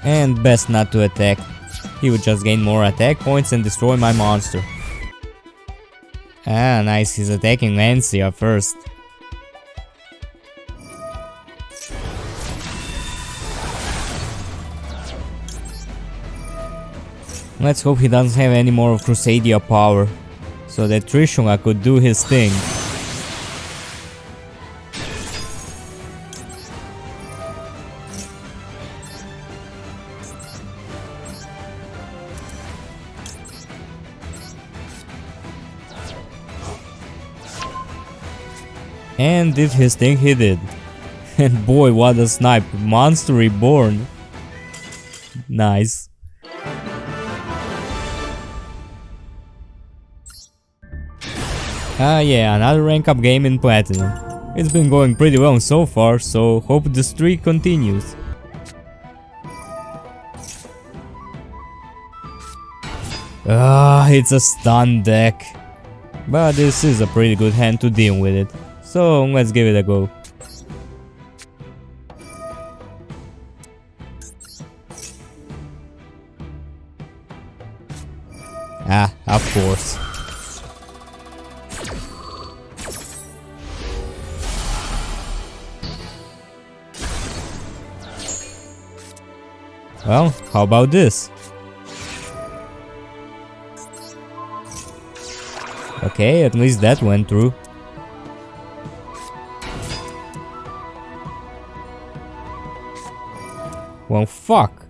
And best not to attack. He would just gain more attack points and destroy my monster. Ah, nice, he's attacking Lancia first. Let's hope he doesn't have any more of Crusadia power, so that Trishula could do his thing. And did his thing he did. And boy, what a snipe. Monster reborn. Nice. Yeah, another rank up game in Platinum. It's been going pretty well so far, so hope the streak continues. It's a stun deck. But this is a pretty good hand to deal with it. So let's give it a go. Of course. Well, how about this? Okay, at least that went through. Well, fuck.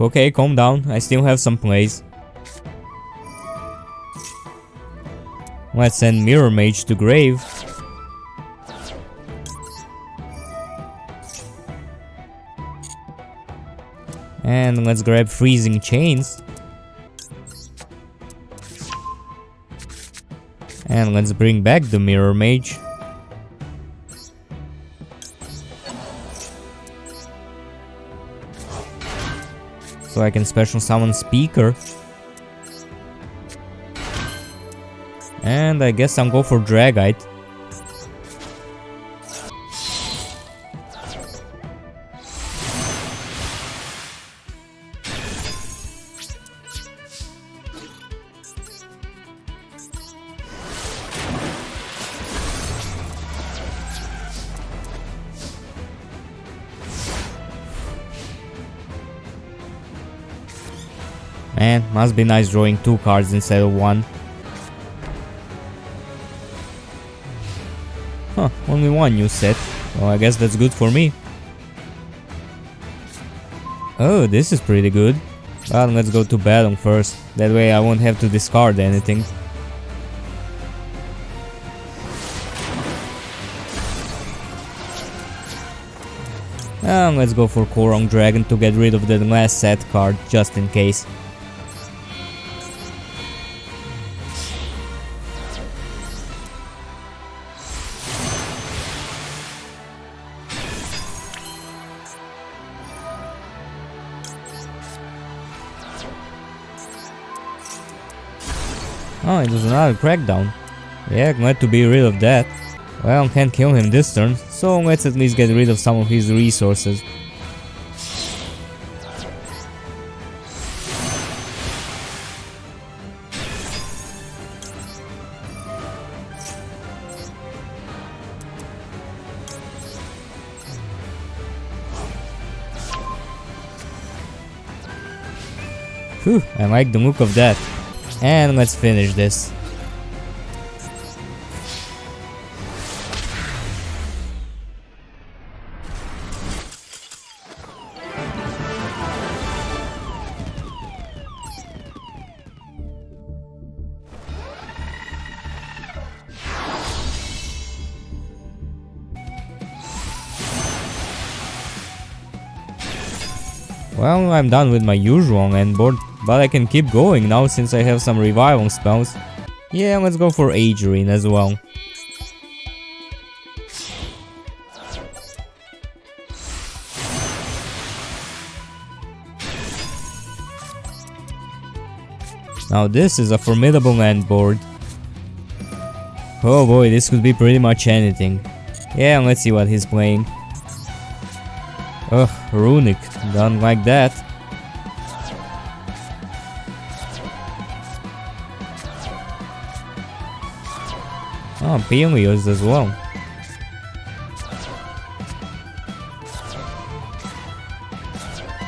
Okay, calm down. I still have some plays. Let's send Mirror Mage to grave. And let's grab Freezing Chains. And let's bring back the Mirror Mage. So I can special summon Speaker. And I guess I'll go for Dragite. Man, must be nice drawing 2 cards instead of 1. Huh, only 1 new set. Well, I guess that's good for me. Oh, this is pretty good. But let's go to battle first. That way I won't have to discard anything. Let's go for Korong Dragon to get rid of the last set card, just in case. Oh, it was another Crackdown. Yeah, glad to be rid of that. Well, can't kill him this turn, so let's at least get rid of some of his resources. Whew, I like the look of that. And let's finish this. Well, I'm done with my usual end board, but I can keep going now since I have some revival spells. Yeah, let's go for Agerine as well. Now this is a formidable end board. Oh boy, this could be pretty much anything. Yeah, let's see what he's playing. Ugh, Runic, done like that. Oh, Peleos as well.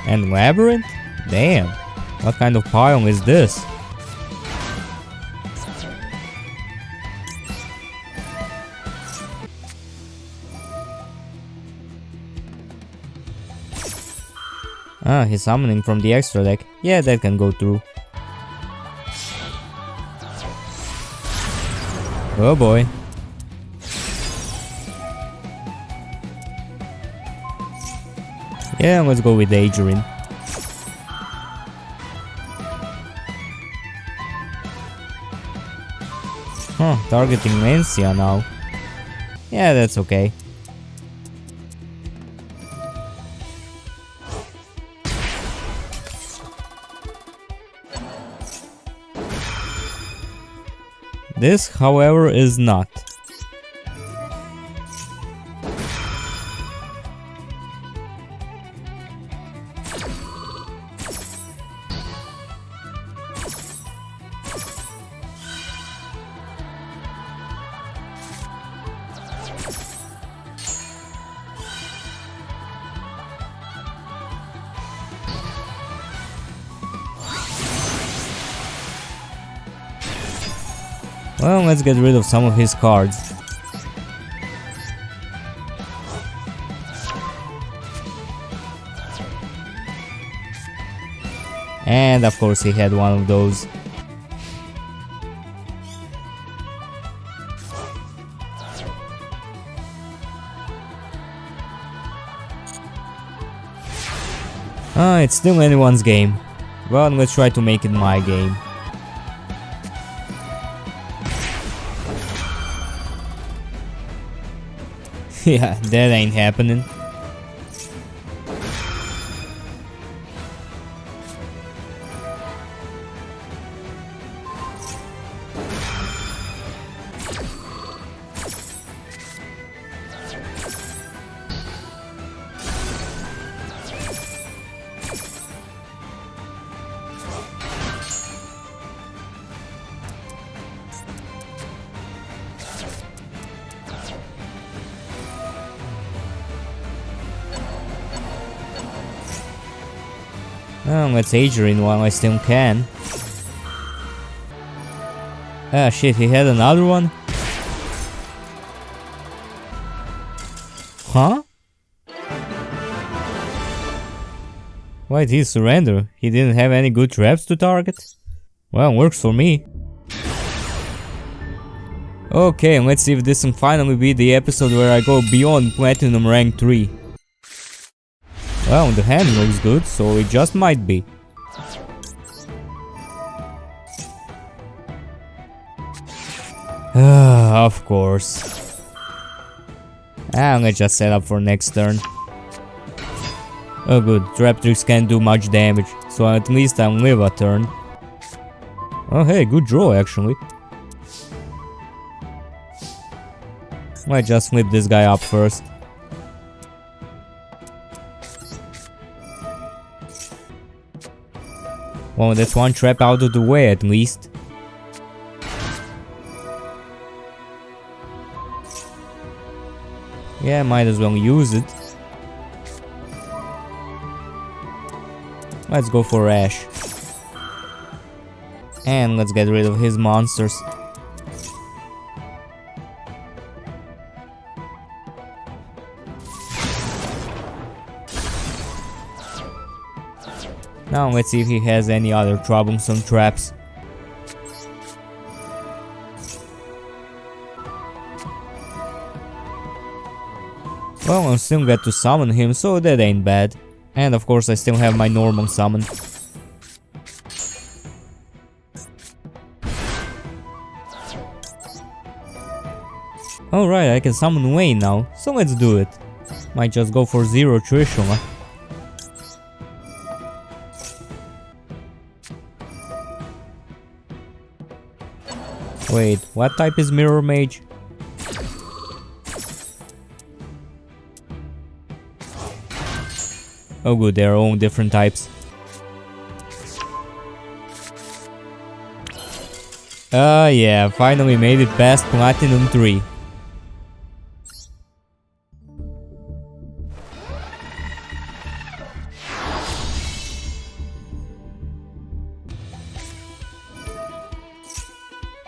And Labyrinth? Damn, what kind of pile is this? Ah, he's summoning from the extra deck. Yeah, that can go through. Oh boy. Yeah, let's go with Adrian. Huh, targeting Mencia now. Yeah, that's okay. This, however, is not. Well, let's get rid of some of his cards. And of course he had one of those. It's still anyone's game. Well, let's try to make it my game. Yeah, that ain't happening. Let's Adrian while I still can. Ah shit, he had another one? Huh? Why did he surrender? He didn't have any good traps to target? Well, works for me. Okay, and let's see if this can finally be the episode where I go beyond Platinum Rank 3. Well, the hand looks good, so it just might be. Of course. Let's just set up for next turn. Oh good, trap tricks can't do much damage, so at least I'll live a turn. Oh hey, good draw actually. Let's just flip this guy up first. Well, that's one trap out of the way at least. Yeah, might as well use it. Let's go for Ash. And let's get rid of his monsters. Now let's see if he has any other troublesome traps. Well, I still get to summon him, so that ain't bad. And of course I still have my normal summon. Alright, I can summon Wayne now, so let's do it. Might just go for 0 Trishula. Wait, what type is Mirror Mage? Oh good, they are all different types. Yeah, finally made it past Platinum 3.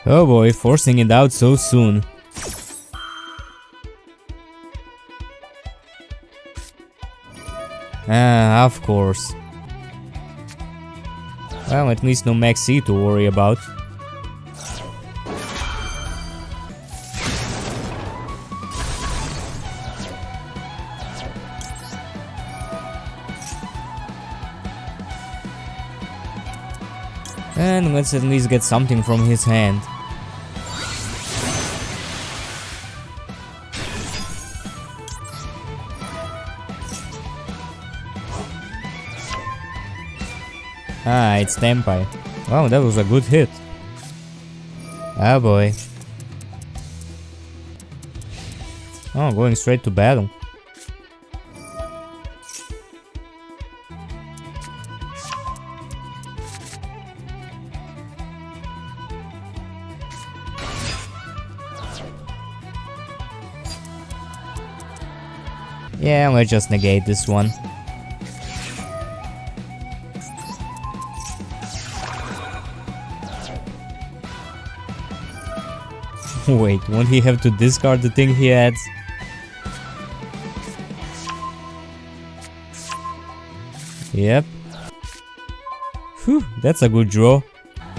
Oh boy, forcing it out so soon. Of course. Well, at least no Max C to worry about. And let's at least get something from his hand. Ah, it's Tenpai. Wow, that was a good hit. Ah boy. Oh, going straight to battle. Yeah, let's just negate this one. Wait, won't he have to discard the thing he adds? Yep. Whew, that's a good draw.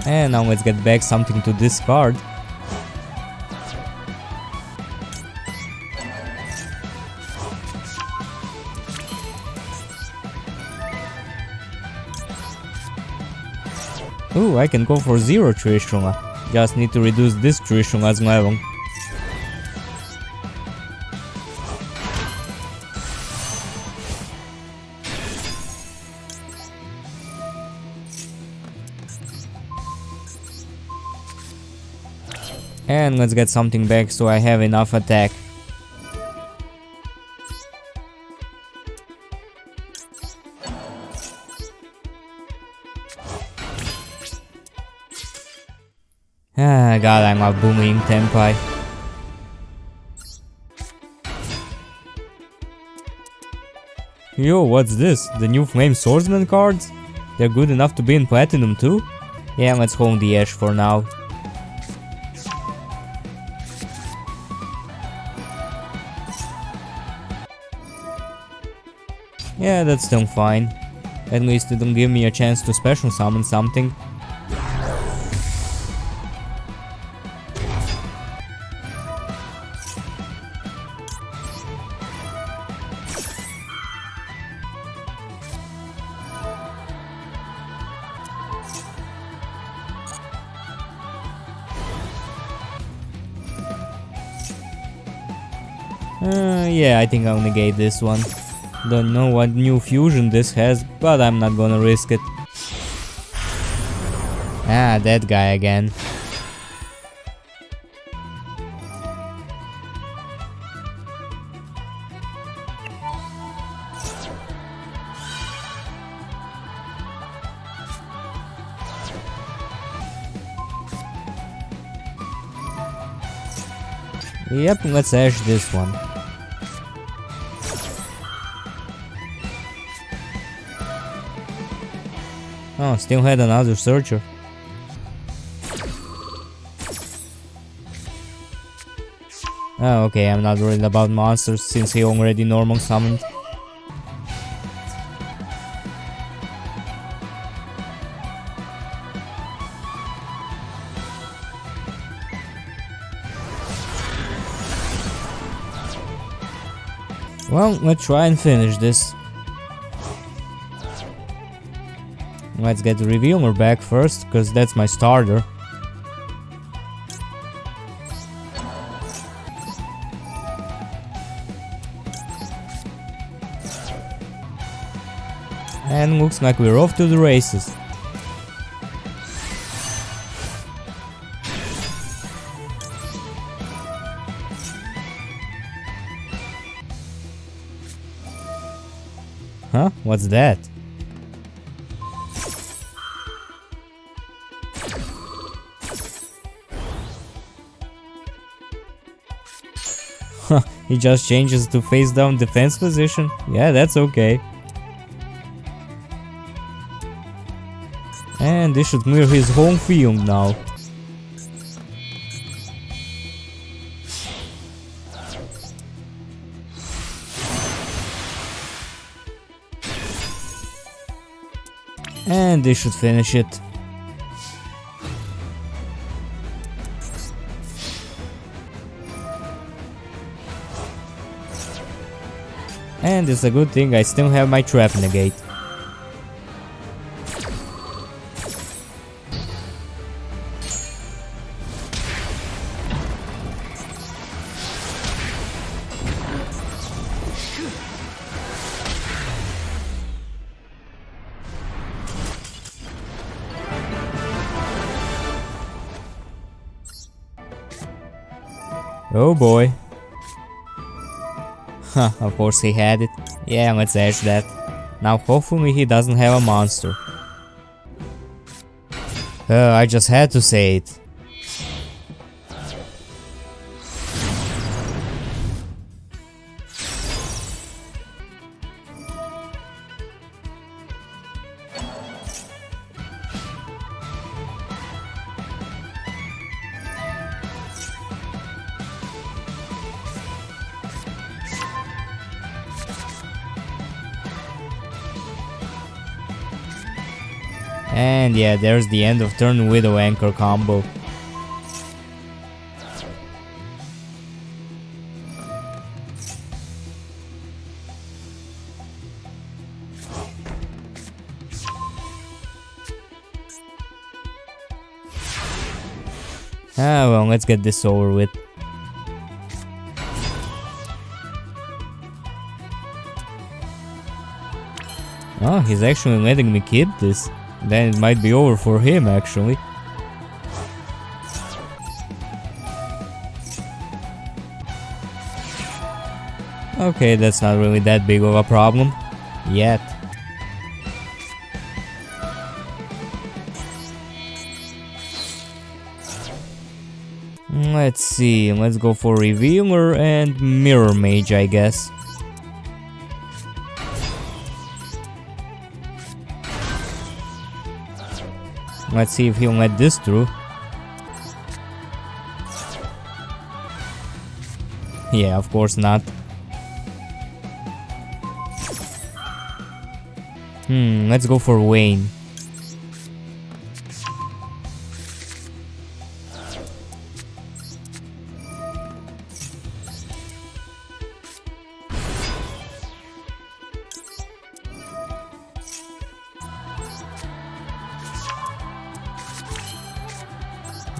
And now let's get back something to discard. Ooh, I can go for 0 Trishula. Just need to reduce this Trishula's level. And let's get something back so I have enough attack. Ah, god, I'm a booming Tenpai. Yo, what's this? The new Flame Swordsman cards? They're good enough to be in Platinum too? Yeah, let's hold the Ash for now. Yeah, that's still fine. At least it'll give me a chance to special summon something. Yeah, I think I'll negate this one. Don't know what new fusion this has, but I'm not gonna risk it. Ah, that guy again. Yep, let's ash this one. Oh, still had another searcher. Oh, okay, I'm not worried about monsters since he already normal summoned. Well, let's try and finish this. Let's get the Revealer back first, cause that's my starter. And looks like we're off to the races. Huh? What's that? Huh, he just changes to face down defense position? Yeah, that's okay. And this should clear his whole field now. And this should finish it. And it's a good thing I still have my trap negate. Oh boy. Huh, of course he had it. Yeah, let's edge that. Now hopefully he doesn't have a monster. I just had to say it. And yeah, there's the end of turn Widow Anchor combo. Ah well, let's get this over with. Oh, he's actually letting me keep this. Then it might be over for him, actually. Okay, that's not really that big of a problem. Yet. Let's see, let's go for Revealer and Mirror Mage, I guess. Let's see if he'll let this through. Yeah, of course not. Let's go for Wayne.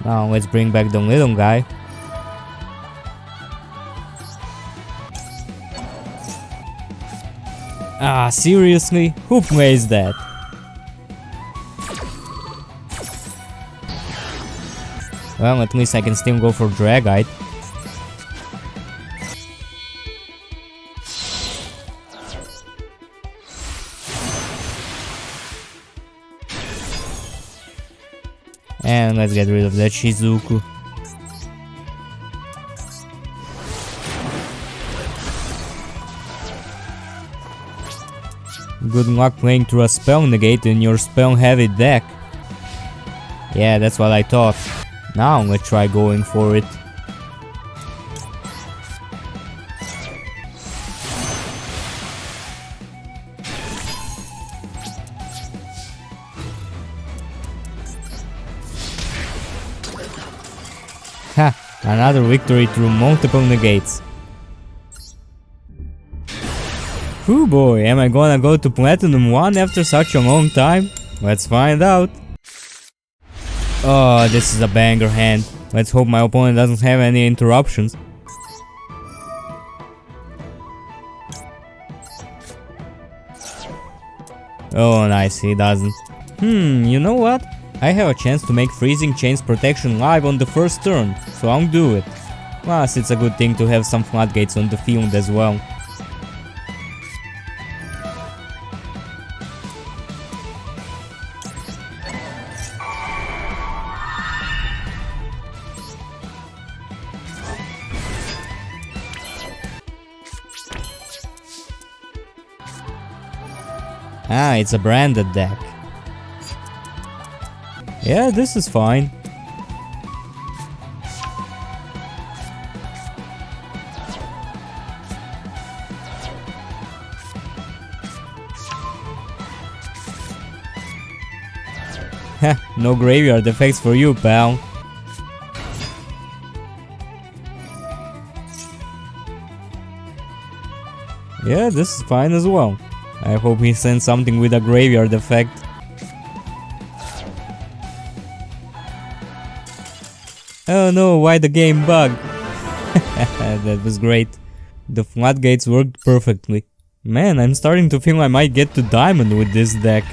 Now let's bring back the little guy. Ah, seriously? Who plays that? Well, at least I can still go for Dragite. And let's get rid of that Shizuku. Good luck playing through a spell negate in your spell heavy deck. Yeah, that's what I thought. Now let's try going for it. Ha! Another victory through multiple negates. Whew boy, am I gonna go to Platinum 1 after such a long time? Let's find out. Oh, this is a banger hand. Let's hope my opponent doesn't have any interruptions. Oh nice, he doesn't. You know what? I have a chance to make Freezing Chains protection live on the first turn, so I'll do it. Plus, it's a good thing to have some floodgates on the field as well. Ah, it's a branded deck. Yeah, this is fine. No graveyard effects for you, pal. Yeah, this is fine as well. I hope he sends something with a graveyard effect. Oh no, why the game bug? That was great. The floodgates worked perfectly. Man, I'm starting to feel I might get to diamond with this deck.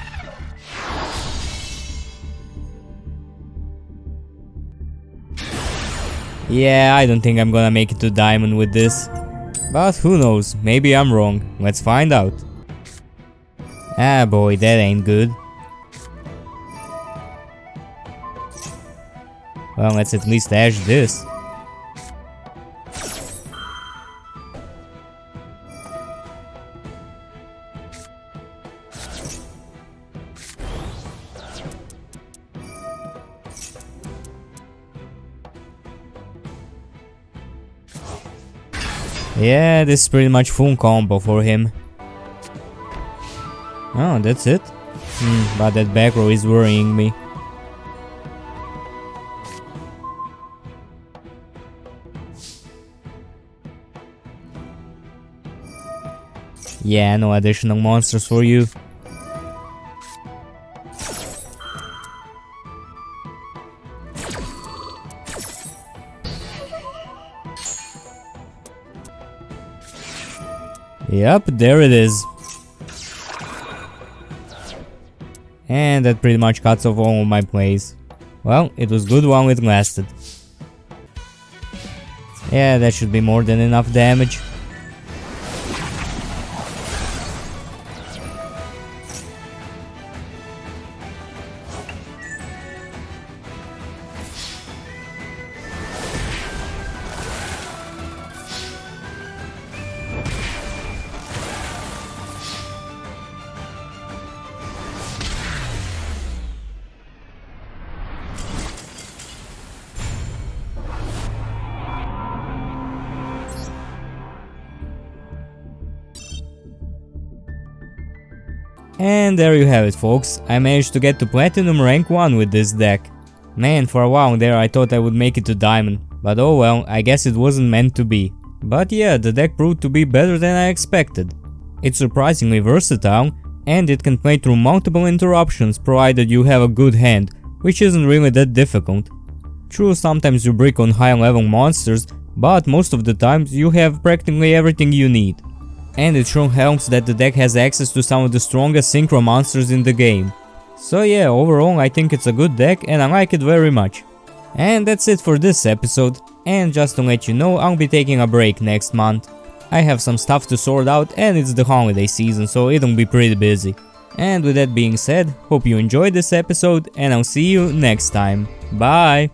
Yeah, I don't think I'm gonna make it to diamond with this. But who knows, maybe I'm wrong. Let's find out. Ah boy, that ain't good. Well, let's at least ash this. Yeah, this is pretty much full combo for him. Oh, that's it? But that back row is worrying me. Yeah, no additional monsters for you. Yep, there it is. And that pretty much cuts off all of my plays. Well, it was good while it lasted. Yeah, that should be more than enough damage. And there you have it, folks. I managed to get to Platinum rank 1 with this deck. Man, for a while there I thought I would make it to Diamond, but oh well, I guess it wasn't meant to be. But yeah, the deck proved to be better than I expected. It's surprisingly versatile, and it can play through multiple interruptions provided you have a good hand, which isn't really that difficult. True, sometimes you brick on high level monsters, but most of the times you have practically everything you need. And it sure helps that the deck has access to some of the strongest synchro monsters in the game. So yeah, overall I think it's a good deck and I like it very much. And that's it for this episode, and just to let you know, I'll be taking a break next month. I have some stuff to sort out and it's the holiday season, so it'll be pretty busy. And with that being said, hope you enjoyed this episode and I'll see you next time. Bye!